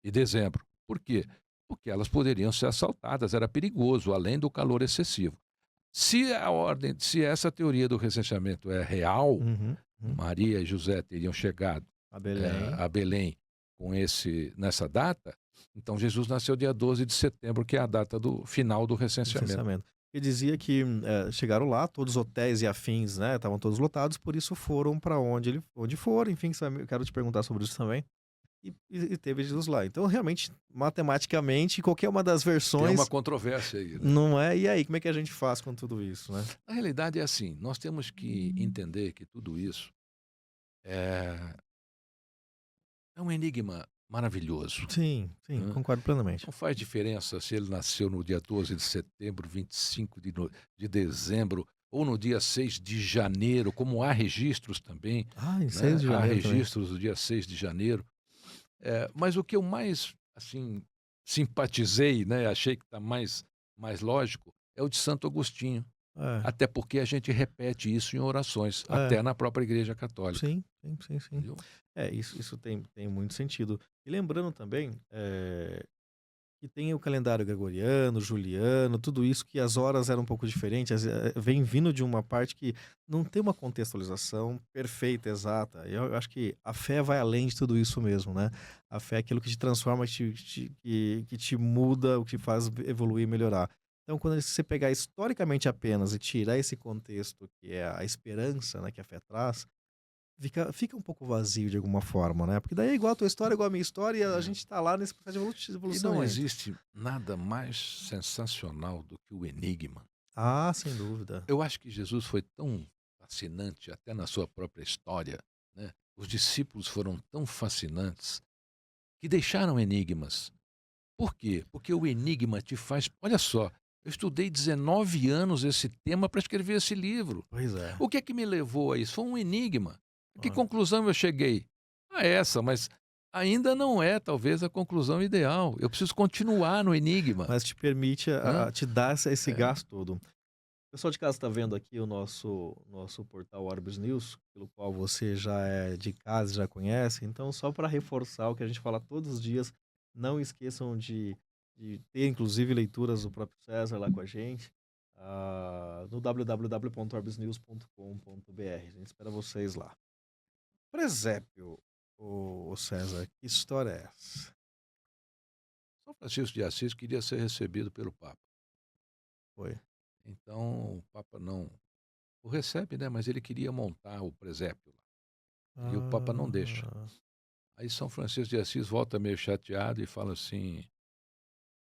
e dezembro. Por quê? Porque elas poderiam ser assaltadas, era perigoso, além do calor excessivo. Se essa teoria do recenseamento é real, Uhum. Maria e José teriam chegado A Belém. a Belém nessa data, então Jesus nasceu dia 12 de setembro, que é a data do final do recenseamento. Licenciamento. E dizia que chegaram lá, todos os hotéis e afins, né, estavam todos lotados, por isso foram para onde foram, enfim, eu quero te perguntar sobre isso também. E teve Jesus lá. Então, realmente, matematicamente, qualquer uma das Tem versões uma controvérsia aí, né? não é. E aí, como é que a gente faz com tudo isso, né? Na realidade é assim, nós temos que entender que tudo isso é um enigma maravilhoso, Sim, sim, né? concordo plenamente. Não faz diferença se ele nasceu no dia 12 de setembro, 25 de dezembro ou no dia 6 de janeiro, como há registros também, Ah, em né, 6 de há janeiro também. registros do dia 6 de janeiro. Mas o que eu mais, assim, simpatizei, né, achei que está mais lógico, é o de Santo Agostinho, É, até porque a gente repete isso em orações, é. até na própria Igreja Católica, Sim, sim, sim, sim. viu. É, isso tem muito sentido. E lembrando também, que tem o calendário gregoriano, juliano, tudo isso que as horas eram um pouco diferentes, vem vindo de uma parte que não tem uma contextualização perfeita, exata. Eu acho que a fé vai além de tudo isso mesmo, né. A fé é aquilo que te transforma, que te muda, o que te faz evoluir e melhorar. Então quando você pegar historicamente apenas e tirar esse contexto que é a esperança, né, que a fé traz, fica um pouco vazio de alguma forma, né, porque daí é igual a tua história, igual a minha história, e a É. gente tá lá nesse processo de E não evolucionamento. existe nada mais sensacional do que o enigma. Ah, sem dúvida. Eu acho que Jesus foi tão fascinante, até na sua própria história, né, os discípulos foram tão fascinantes, que deixaram enigmas. Por quê? Porque o enigma te faz, olha só, eu estudei 19 anos esse tema para escrever esse livro. Pois é. O que é que me levou a isso? Foi um enigma. A que Olha, conclusão eu cheguei? A essa, mas ainda não é talvez a conclusão ideal. Eu preciso continuar no enigma, mas te permite né. te dar esse É, gás todo. O pessoal de casa está vendo aqui o nosso portal Orbis News, pelo qual você já é de casa, já conhece, então só para reforçar o que a gente fala todos os dias, não esqueçam de ter inclusive leituras do próprio César lá com a gente, no www.orbisnews.com.br. A gente espera vocês lá. Presépio, o César, que história é essa? São Francisco de Assis queria ser recebido pelo Papa. Foi. Então o Papa não o recebe, né, mas ele queria montar o presépio lá, e o Papa não deixa. Ah, Aí São Francisco de Assis volta meio chateado e fala assim: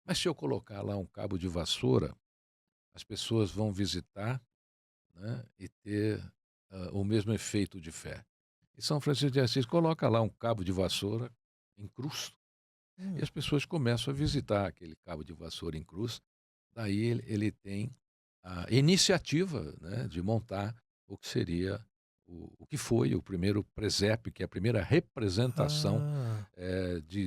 "Mas se eu colocar lá um cabo de vassoura, as pessoas vão visitar, né, e ter, o mesmo efeito de fé". E São Francisco de Assis coloca lá um cabo de vassoura em cruz, e hum, as pessoas começam a visitar aquele cabo de vassoura em cruz. Daí ele tem a iniciativa, né, de montar o que seria o que foi o primeiro presépio, que é a primeira representação, ah.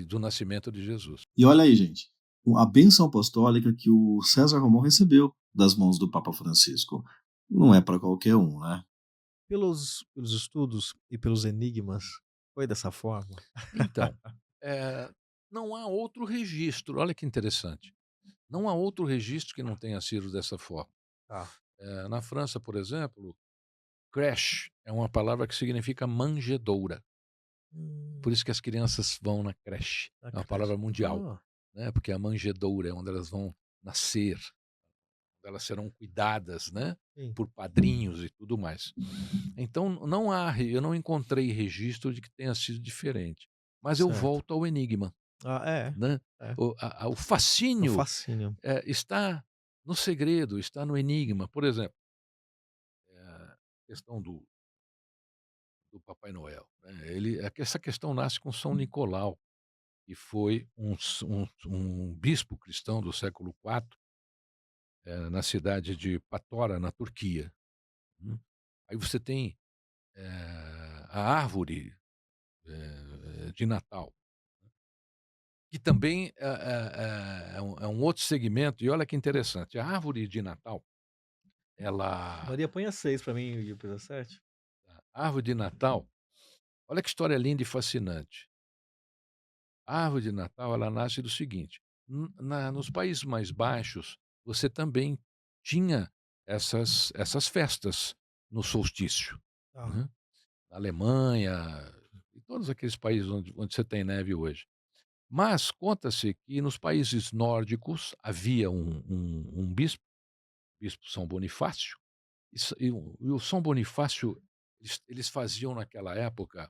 do nascimento de Jesus. E olha aí, gente, a bênção apostólica que o César Romão recebeu das mãos do Papa Francisco. Não é para qualquer um, né? Pelos estudos e pelos enigmas, foi dessa forma? Então, eh, não há outro registro, olha que interessante, não há outro registro que não tenha sido dessa forma. Tá. Na França, por exemplo, crèche é uma palavra que significa manjedoura, por Hum, isso que as crianças vão na creche, na é uma creche. palavra mundial, Ah, né, porque a manjedoura é onde elas vão nascer, elas serão cuidadas, né, sim, por padrinhos e tudo mais. Então não há eu não encontrei registro de que tenha sido diferente, mas eu certo. volto ao enigma, Ah, é, né, é. o O fascínio, fascínio. está no segredo, está no enigma. Por exemplo, a questão do Papai Noel, né, essa questão nasce com São Nicolau, que foi um bispo cristão do século IV, na cidade de Patora, na Turquia. Aí você tem, a árvore, de Natal, que também é um outro segmento, e olha que interessante, a árvore de Natal, ela Maria, põe a 6 pra mim e depois a 7. a árvore de Natal, olha que história linda e fascinante. A árvore de Natal, ela nasce do seguinte, nos países mais baixos, você também tinha essas festas no solstício, Tá. né, na Alemanha e todos aqueles países onde você tem neve hoje. Mas conta-se que nos países nórdicos havia um bispo, bispo São Bonifácio, e o São Bonifácio, eles faziam naquela época,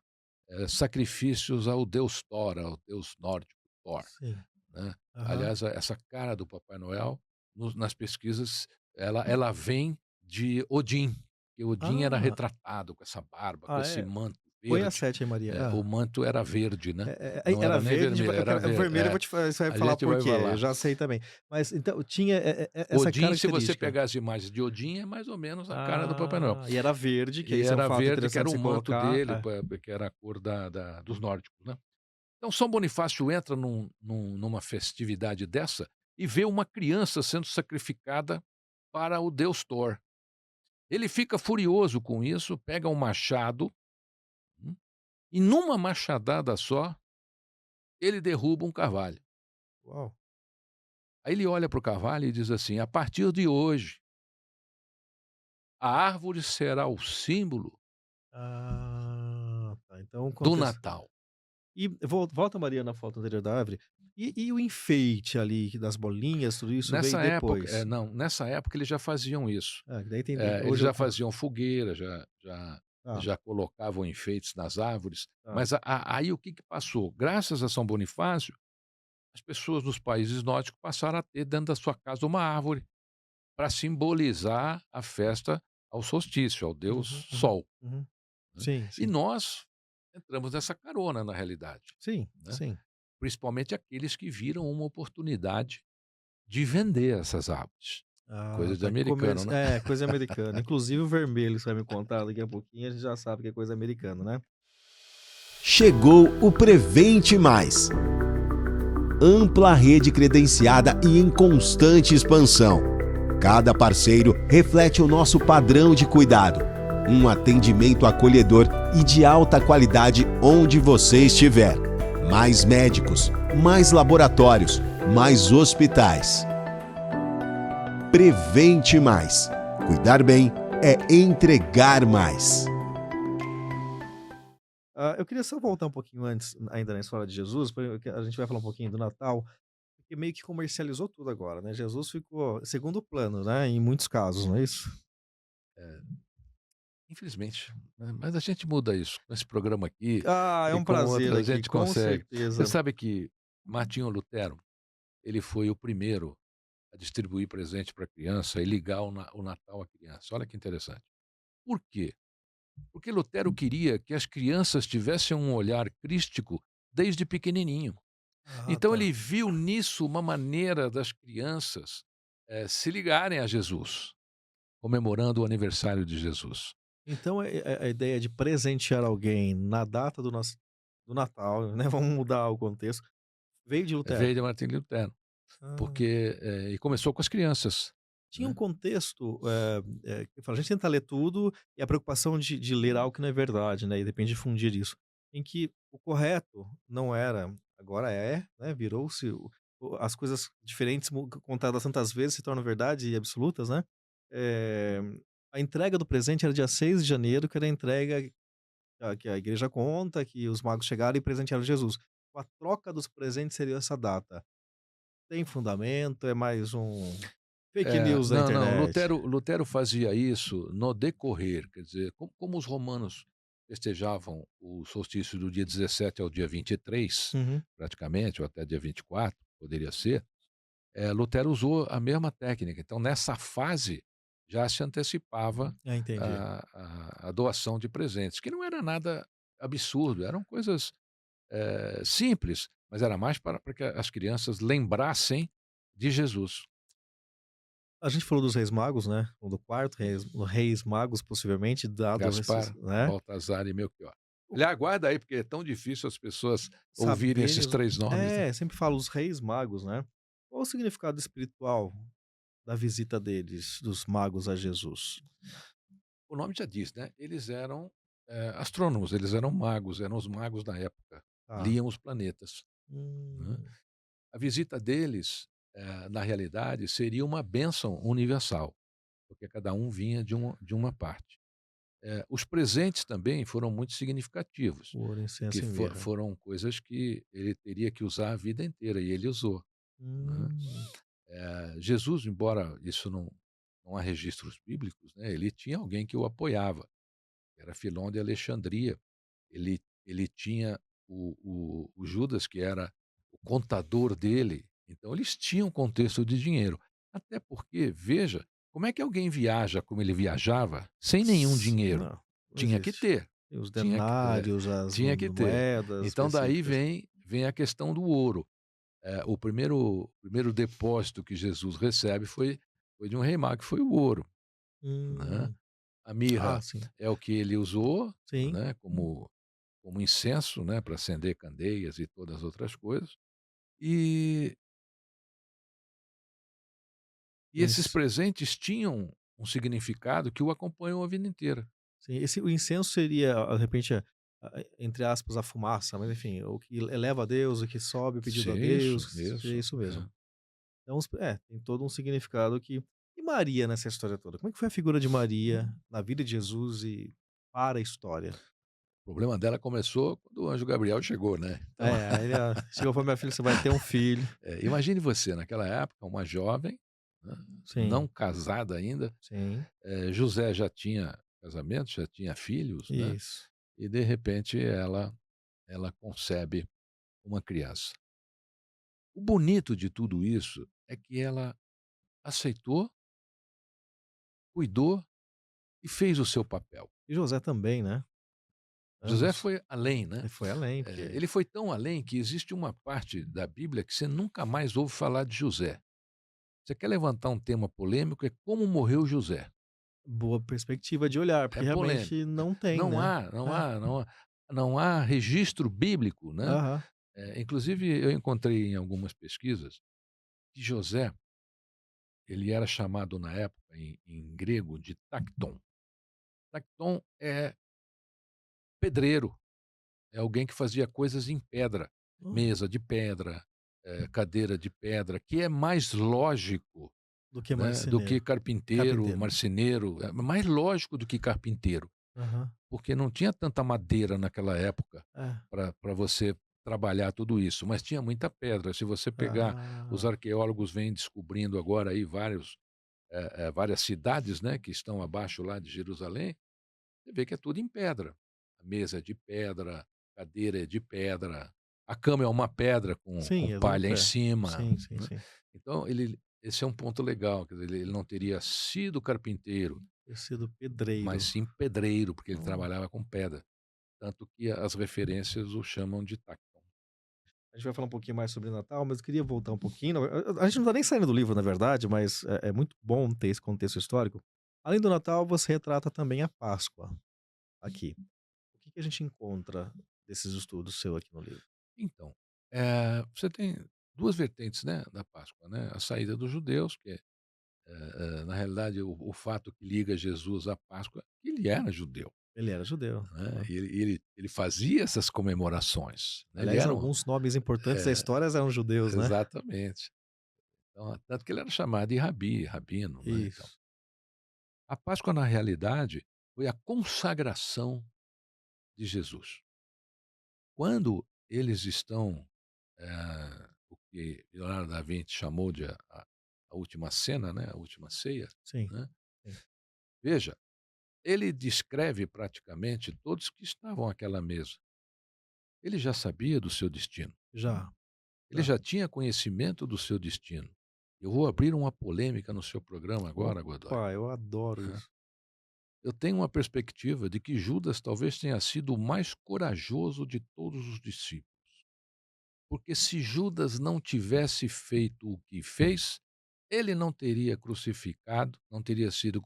sacrifícios ao deus Thor, ao deus nórdico Thor, Sim. né. Aham. Aliás, essa cara do Papai Noel, nas pesquisas, ela vem de Odin, que Odin era Ah, retratado com essa barba, com ah, esse é? manto. Põe a verde. 7 aí, Maria. O manto era verde, né? Não Era era nem verde, vermelho, era o verde. vermelho eu vou te falar, você vai A falar gente por vai quê, eu falar. já sei também. Mas então tinha essa Odin, se você característica. pegar as imagens de Odin, é mais ou menos a cara do Papai Noel. E era verde, que E isso é um era fato verde, que interessante era de o você manto colocar. dele, que era a cor dos nórdicos, né? Então, São Bonifácio entra numa festividade dessa e vê uma criança sendo sacrificada para o deus Thor. Ele fica furioso com isso, pega um machado, hum, e numa machadada só, ele derruba um carvalho. Uau. Aí ele olha para o carvalho e diz assim: a partir de hoje, a árvore será o símbolo Tá. Então do acontece. Natal. E volta, Maria, na foto anterior da árvore. E o enfeite ali das bolinhas, tudo isso veio Nessa época, depois? não, nessa época eles já faziam isso. Daí tem. Eles Hoje já faziam fogueira, Tá, já colocavam enfeites nas árvores, tá. mas aí o que que passou? Graças a São Bonifácio, as pessoas dos países nórdicos passaram a ter dentro da sua casa uma árvore para simbolizar a festa ao solstício, ao Uhum, deus uhum, Sol, uhum. né. Sim, E sim. nós entramos nessa carona, na realidade, Sim, né, sim. principalmente aqueles que viram uma oportunidade de vender essas árvores. Coisa de Tá. americano, né. Coisa americana. Inclusive o vermelho, você vai me contar daqui a pouquinho, a gente já sabe que é coisa americana, né? Chegou o Prevente Mais. Ampla rede credenciada e em constante expansão. Cada parceiro reflete o nosso padrão de cuidado. Um atendimento acolhedor e de alta qualidade onde você estiver. Mais médicos, mais laboratórios, mais hospitais. Prevente Mais. Cuidar bem é entregar mais. Eu queria só voltar um pouquinho antes, ainda na história de Jesus, porque a gente vai falar um pouquinho do Natal, porque meio que comercializou tudo agora, né? Jesus ficou segundo plano, né? Em muitos casos, não é isso? É, infelizmente, né, mas a gente muda isso com esse programa aqui É e um com prazer outros a aqui, gente com consegue. Você certeza. sabe que Martinho Lutero, ele foi o primeiro a distribuir presente para criança e ligar o Natal à criança. Olha que interessante. Por quê? Porque Lutero queria que as crianças tivessem um olhar crístico desde pequenininho. Então Tá. ele viu nisso uma maneira das crianças, se ligarem a Jesus, comemorando o aniversário de Jesus. Então a ideia de presentear alguém na data do Natal, né? Vamos mudar o contexto, veio de Lutero. Veio de Martin Lutero, Ah. porque e começou com as crianças, Tinha um né. contexto, que fala, a gente tenta ler tudo e a preocupação de ler algo que não é verdade, né, e depende de difundir isso, em que o correto não era, agora é, né, virou-se as coisas diferentes contadas tantas vezes se tornam verdade e absolutas, né. Eh, a entrega do presente era dia 6 de janeiro, que era a entrega que a igreja conta, que os magos chegaram e presentearam Jesus. A troca dos presentes seria essa data. Tem fundamento, é mais um fake news da Não, não, internet? Lutero fazia isso no decorrer, quer dizer, como os romanos festejavam o solstício do dia 17 ao dia 23, Uhum. praticamente, ou até dia 24, poderia ser, Lutero usou a mesma técnica. Então, nessa fase, já se antecipava Entendi. a doação de presentes, que não era nada absurdo, eram coisas, simples, mas era mais para que as crianças lembrassem de Jesus. A gente falou dos Reis Magos, né, ou do quarto Reis Magos, possivelmente, dado esses, Gaspar, né, Baltazar e Melchior. o Aliás, aguarda aí, porque é tão difícil as pessoas ouvirem saberem esses 3 nomes, né. sempre falo os Reis Magos, né. Qual o significado espiritual da visita deles, dos magos a Jesus? O nome já diz, né, eles eram, astrônomos, eles eram magos, eram os magos da época, Tá. liam os planetas, né. Hum, A visita deles, na realidade, seria uma bênção universal, porque cada um vinha de uma parte. Os presentes também foram muito significativos, ouro, porque incenso e mirra. foram coisas que ele teria que usar a vida inteira e ele usou, né. Hum, Jesus, embora isso não há registros bíblicos, né, ele tinha alguém que o apoiava, que era Filon de Alexandria. Ele tinha o Judas, que era o contador dele, então eles tinham contexto de dinheiro. Até porque, veja, como é que alguém viaja como ele viajava sem nenhum dinheiro? não, não Tinha que existe. ter. E os Tinha que, denários, as tinha que ter. moedas Então daí específicas. vem a questão do ouro. O primeiro depósito que Jesus recebe foi de um rei mau, que foi o ouro, né. Hum. A Ah, mirra sim. é o que ele usou, Sim. né, como incenso, né, para acender candeias e todas as outras coisas. E O esses inc presentes tinham um significado que o acompanhou a vida inteira. sim, o incenso seria, de repente, entre aspas, "a fumaça", mas enfim, o que eleva a Deus, o que sobe o pedido a Isso, Deus, seria isso, isso mesmo. é. Então tem todo um significado que e Maria nessa história toda? Como é que foi a figura de Maria na vida de Jesus e para a história? O problema dela começou quando o anjo Gabriel chegou, né. Então, Aí ele, chegou e falou: "Minha filha, você vai ter um filho". imagine você naquela época, uma jovem, né, não Sim, casada ainda, sim, José já tinha casamento, já tinha filhos, né, isso. e de repente ela concebe uma criança. O bonito de tudo isso é que ela aceitou, cuidou e fez o seu papel. E José também, né, José ambos. foi além, Ele né. foi além, porque Ele foi tão além que existe uma parte da Bíblia que você nunca mais ouve falar de José. Você quer levantar um tema polêmico, é como morreu José. boa perspectiva de olhar, É porque polêmico. realmente não tem, Não né. há não É, há não há não há registro bíblico, né. aham. Inclusive eu encontrei em algumas pesquisas que José, ele era chamado na época em grego de tacton. Tacton é pedreiro, é alguém que fazia coisas em pedra, Hum, mesa de pedra, cadeira de pedra, que é mais lógico, do que né, do que marceneiro, carpinteiro, carpinteiro. marceneiro, é mais lógico do que carpinteiro, Aham. porque não tinha tanta madeira naquela época É. para você trabalhar tudo isso, mas tinha muita pedra. Se você pegar, os Ah, arqueólogos vêm descobrindo agora aí várias cidades, né, que estão abaixo lá de Jerusalém, você vê que é tudo em pedra. A mesa é de pedra, cadeira é de pedra, a cama é uma pedra com sim, é tudo palha em pé. cima, Sim, sim, né. sim. Então esse é um ponto legal, quer dizer, ele não teria sido carpinteiro, Ter sido pedreiro. mas sim pedreiro, porque ele Hum. trabalhava com pedra, tanto que as referências o chamam de tacton. A gente vai falar um pouquinho mais sobre Natal, mas eu queria voltar um pouquinho. A gente não tá nem saindo do livro, na verdade, mas é muito bom ter esse contexto histórico. Além do Natal, você retrata também a Páscoa aqui. O que que a gente encontra desses estudos seu aqui no livro? Então, você tem 2 vertentes, né, da Páscoa, né, a saída dos judeus, que na realidade o fato que liga Jesus à Páscoa, ele era judeu. Ele era judeu. Né, Aham. e ele fazia essas comemorações, né, ele Aliás, era alguns nomes importantes da é, história eram judeus, né? exatamente. Então, tanto que ele era chamado de rabi, rabino, né, então. Isso. A Páscoa, na realidade, foi a consagração de Jesus. Quando eles estão, o que Leonardo da Vinci chamou de a última cena, né, a última ceia, Sim, né, sim. veja, ele descreve praticamente todos que estavam àquela mesa. Ele já sabia do seu destino. Já, Ele já. já tinha conhecimento do seu destino. Eu vou abrir uma polêmica no seu programa agora, Godoy. Opa, eu adoro Aham. isso. Eu tenho uma perspectiva de que Judas talvez tenha sido o mais corajoso de todos os discípulos. Porque se Judas não tivesse feito o que fez, ele não teria crucificado, não teria sido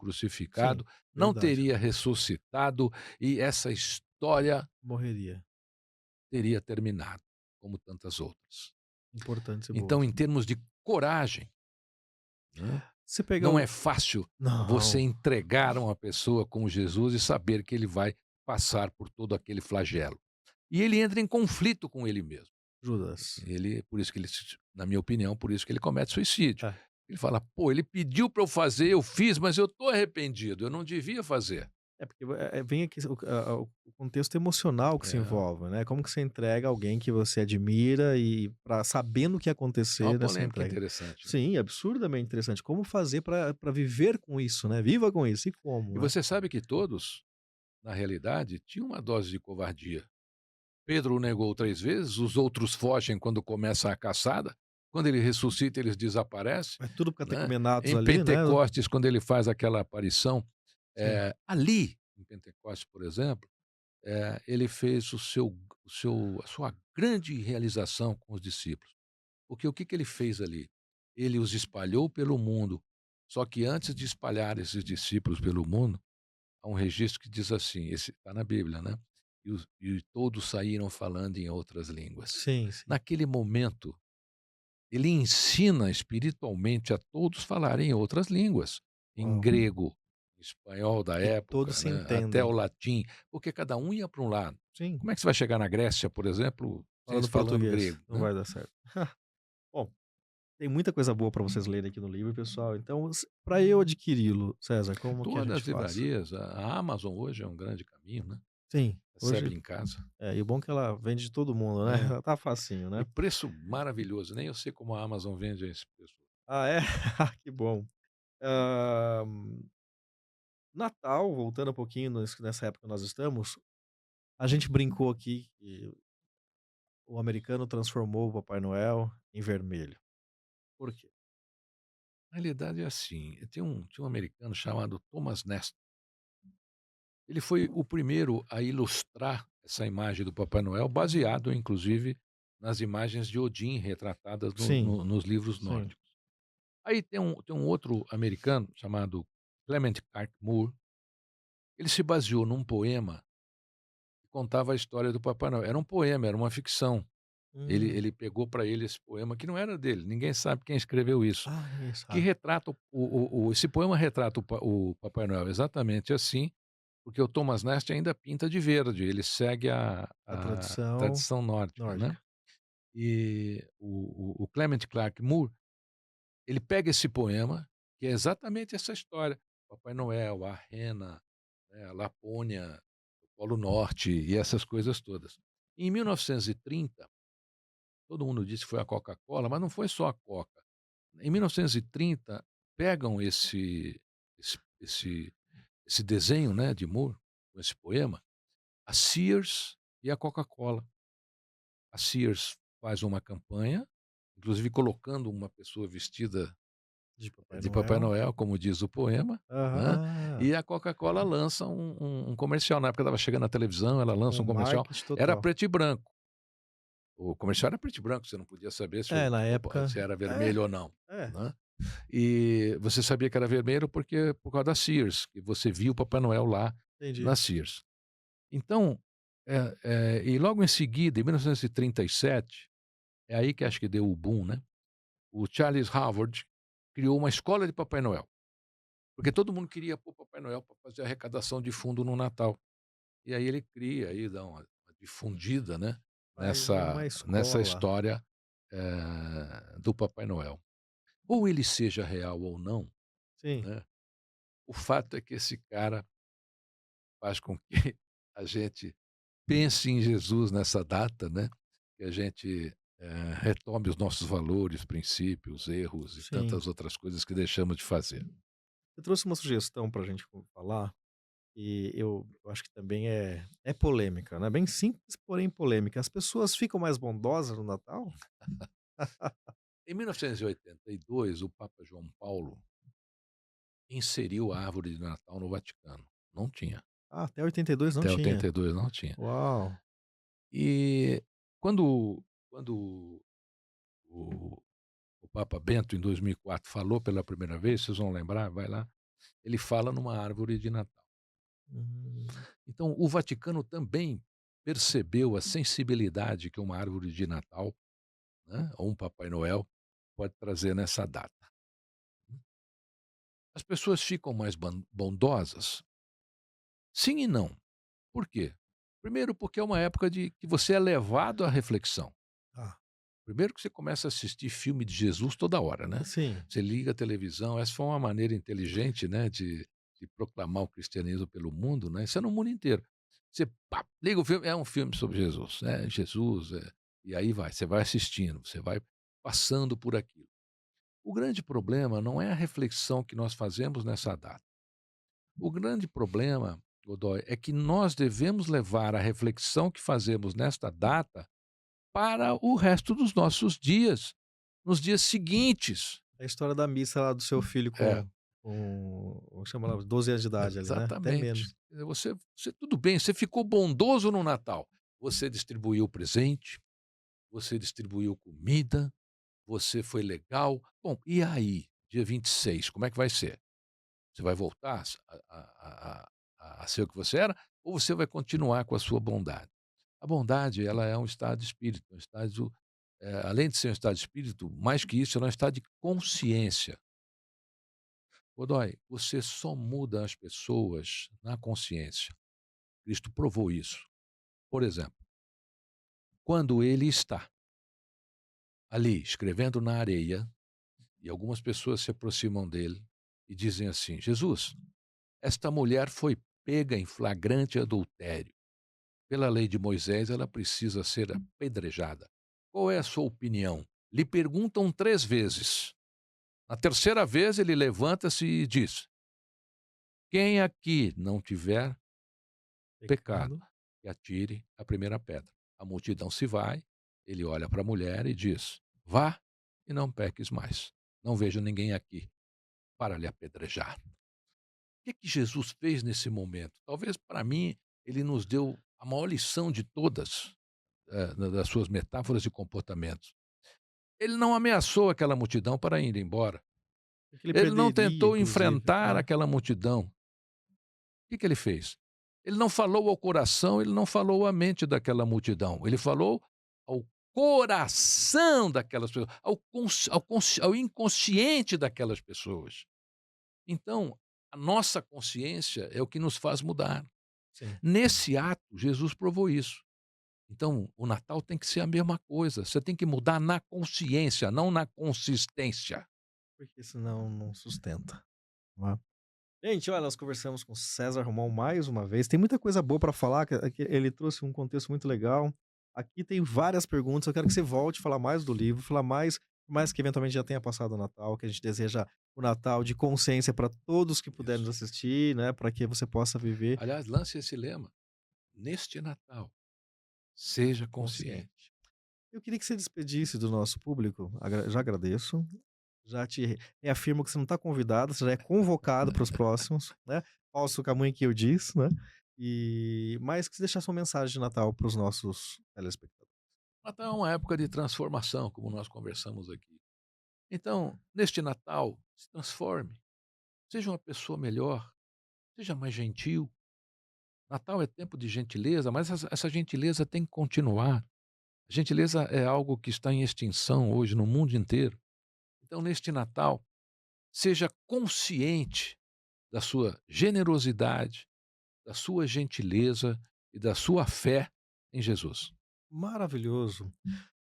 Sim, crucificado, não verdade. teria ressuscitado e essa história Morreria. teria terminado, como tantas outras. Importantes e Então, boas. em termos de coragem, né, Você pega não é o fácil você não, entregar a uma pessoa como Jesus e saber que ele vai passar por todo aquele flagelo. E ele entra em conflito com ele mesmo. Judas. Por isso que na minha opinião, por isso que ele comete suicídio. É. Ele fala: "Pô, ele pediu para eu fazer, eu fiz, mas eu estou arrependido, eu não devia fazer". É porque vem aqui o contexto emocional que se É, envolve, né, como que você entrega alguém que você admira e sabendo o que ia é uma acontecer nessa polêmica entrega. interessante, né. Sim, absurdamente interessante. Como fazer para viver com isso, né, viva com isso, e E como, né? você sabe que todos, na realidade, tinham uma dose de covardia. Pedro o negou 3 vezes, os outros fogem quando começa a caçada, quando ele ressuscita eles desaparecem, É tudo né. catecumenados Em ali, né? Pentecostes, quando ele faz aquela aparição, Sim, ali, em Pentecostes, por exemplo, ele fez a sua grande realização com os discípulos. Porque o que que ele fez ali? Ele os espalhou pelo mundo. Só que antes de espalhar esses discípulos pelo mundo, há um registro que diz assim, esse está na Bíblia, né? E todos saíram falando em outras línguas. Sim, sim. Naquele momento, ele ensina espiritualmente a todos falarem em outras línguas, em Uau. grego, em espanhol da E todos época, se né, até o entendem. latim, porque cada um ia para um lado. Sim, Como é que você vai chegar na Grécia, por exemplo, sem eles falando falando português, grego, não né? vai dar certo. Bom, tem muita coisa boa para vocês lerem aqui no livro, pessoal. Então, para eu adquiri-lo, César, como que a Todas gente as faz? livrarias, a Amazon hoje é um grande caminho, né? Sim, hoje Recebe em casa. e o bom é que ela vende de todo mundo, né? É. Ela tá facinho, E né? preço maravilhoso, nem eu sei como a Amazon vende a esse preço. Ah, é? Que bom. Hã, Natal, voltando um pouquinho nessa época que nós estamos, a gente brincou aqui que o americano transformou o Papai Noel em vermelho. Por quê? Na realidade é assim, tinha um americano chamado Thomas Nast. Ele foi o primeiro a ilustrar essa imagem do Papai Noel, baseado inclusive nas imagens de Odin retratadas Sim, nos livros sim. nórdicos. Aí tem um outro americano chamado Clement Clarke Moore. Ele se baseou num poema que contava a história do Papai Noel. Era um poema, era uma ficção. Ele Hum. ele pegou para ele esse poema que não era dele, ninguém sabe quem escreveu isso, Ah, ninguém que sabe. retrata esse poema retrata o Papai Noel exatamente assim, porque o Thomas Nast ainda pinta de verde, ele segue a A a tradição tradição nórdica, né. nórdica. E o Clement Clarke Moore, ele pega esse poema, que é exatamente essa história, Papai Noel, a rena, né, a Lapônia, o Polo Norte e essas coisas todas. Em 1930, todo mundo disse que foi a Coca-Cola, mas não foi só a Coca. Em 1930, pegam esse esse desenho, né, de Moore, com esse poema, a Sears e a Coca-Cola. A Sears faz uma campanha, inclusive colocando uma pessoa vestida De Papai de Papai Noel. Noel, como diz o poema, Aham. né, e a Coca-Cola lança um comercial, na época estava chegando na televisão, ela lança Um um comercial, marketing era total. preto e branco. O comercial era preto e branco, você não podia saber É, na época se era é, vermelho ou não, é, né. E você sabia que era vermelho por causa da Sears, que você via o Papai Noel lá entendi. na Sears. Então, e logo em seguida, em 1937, é aí que acho que deu o boom, né, o Charles Howard criou uma escola de Papai Noel, porque todo mundo queria pôr Papai Noel para fazer arrecadação de fundo no Natal. E aí ele cria aí, dá uma difundida, né, Mais uma nessa escola. história, do Papai Noel. Ou ele seja real ou não, Sim, né, o fato é que esse cara faz com que a gente pense em Jesus nessa data, né, que a gente, retome os nossos valores, princípios, erros e sim. tantas outras coisas que deixamos de fazer. Eu trouxe uma sugestão pra gente falar, e eu acho que também é polêmica, né, bem simples, porém polêmica. As pessoas ficam mais bondosas no Natal? Em 1982, o Papa João Paulo inseriu a árvore de Natal no Vaticano. Não tinha. Ah, até 82 não Até tinha. 82 não tinha. Uau! E quando o o Papa Bento, em 2004, falou pela primeira vez, vocês vão lembrar, vai lá, ele fala numa árvore de Natal. Hum, Então, o Vaticano também percebeu a sensibilidade que uma árvore de Natal, né, ou um Papai Noel pode trazer nessa data. As pessoas ficam mais bondosas? Sim e não. Por quê? Primeiro, porque é uma época de que você é levado à reflexão. ah, Primeiro que você começa a assistir filme de Jesus toda hora, né. sim, Você liga a televisão, essa foi uma maneira inteligente, né, de proclamar o cristianismo pelo mundo, né, isso é no mundo inteiro. Você, pá, liga o filme, é um filme sobre Jesus, Jesus, e aí você vai assistindo, você vai passando por aquilo. O grande problema não é a reflexão que nós fazemos nessa data. O grande problema, Godoy, é que nós devemos levar a reflexão que fazemos nesta data para o resto dos nossos dias, nos dias seguintes. a história da missa lá do seu filho É, com chama lá, 12 anos de idade ali, né? Até Exatamente. menos. Quer dizer, você tudo bem, você ficou bondoso no Natal. Você distribuiu presente, você distribuiu comida, você foi legal. Bom, e aí, dia 26, como é que vai ser? Você vai voltar a ser o que você era ou você vai continuar com a sua bondade? A bondade, ela é um estado de espírito, um estado, além de ser um estado de espírito, mais que isso, ela é um estado de consciência. Godoy, você só muda as pessoas na consciência. Cristo provou isso. Por exemplo, quando ele está ali escrevendo na areia e algumas pessoas se aproximam dele e dizem assim: Jesus, esta mulher foi pega em flagrante adultério. Pela lei de Moisés, ela precisa ser apedrejada. Qual é a sua opinião? Lhe perguntam 3 vezes. Na terceira vez, ele levanta-se e diz: quem aqui não tiver pecado, Pecado. que atire a primeira pedra. A multidão se vai, ele olha para a mulher e diz: vá e não peques mais. Não vejo ninguém aqui para lhe apedrejar. O que Jesus fez nesse momento? Talvez para mim ele nos deu a maior lição de todas, das suas metáforas e comportamentos. Ele não ameaçou aquela multidão para ir embora. O que ele Ele não perderia, tentou inclusive, enfrentar né? aquela multidão. O que ele fez? Ele não falou ao coração, ele não falou à mente daquela multidão. Ele falou ao coração daquelas pessoas, ao inconsciente daquelas pessoas. Então, a nossa consciência é o que nos faz mudar. Sim. Nesse ato, Jesus provou isso. Então, o Natal tem que ser a mesma coisa. Você tem que mudar na consciência, não na consistência. Porque senão não sustenta, não é? Gente, olha, nós conversamos com César Romão mais uma vez. Tem muita coisa boa para falar, que ele trouxe um contexto muito legal. Aqui tem várias perguntas. Eu quero que você volte a falar mais do livro, falar mais, por mais que eventualmente já tenha passado o Natal, que a gente deseja o Natal de consciência para todos que puderem Isso. nos assistir, né? Para que você possa viver Aliás, lance esse lema. Neste Natal, seja consciente. consciente. Eu queria que você despedisse do nosso público. Já agradeço. Já te reafirmo que você não está convidado, você já é convocado para os próximos, né? Falso caminho que eu disse, né? Mas que você deixasse uma mensagem de Natal para os nossos telespectadores. Natal é uma época de transformação, como nós conversamos aqui. Então, neste Natal, se transforme. Seja uma pessoa melhor. Seja mais gentil. Natal é tempo de gentileza, mas essa gentileza tem que continuar. A gentileza é algo que está em extinção hoje no mundo inteiro. Então, neste Natal, seja consciente da sua generosidade, da sua gentileza e da sua fé em Jesus. Maravilhoso.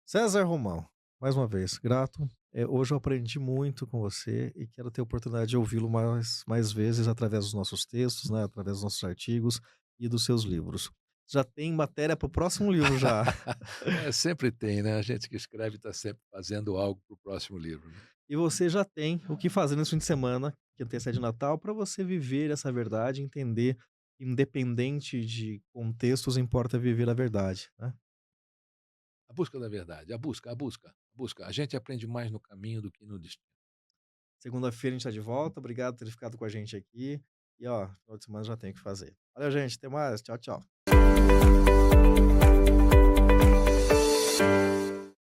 César Romão, mais uma vez, grato. Hoje eu aprendi muito com você e quero ter a oportunidade de ouvi-lo mais vezes através dos nossos textos, né? Através dos nossos artigos e dos seus livros. Já tem matéria para o próximo livro já. Sempre tem, né? A gente que escreve está sempre fazendo algo para o próximo livro. Né? E você já tem o que fazer nesse fim de semana, que antecede o Natal, para você viver essa verdade, entender, independente de contextos, importa viver a verdade, né? A busca da verdade, a busca. A gente aprende mais no caminho do que no destino. Segunda-feira a gente tá de volta. Obrigado por ter ficado com a gente aqui. E ó, final de semana já tem o que fazer. Valeu, gente. Até mais. Tchau, tchau.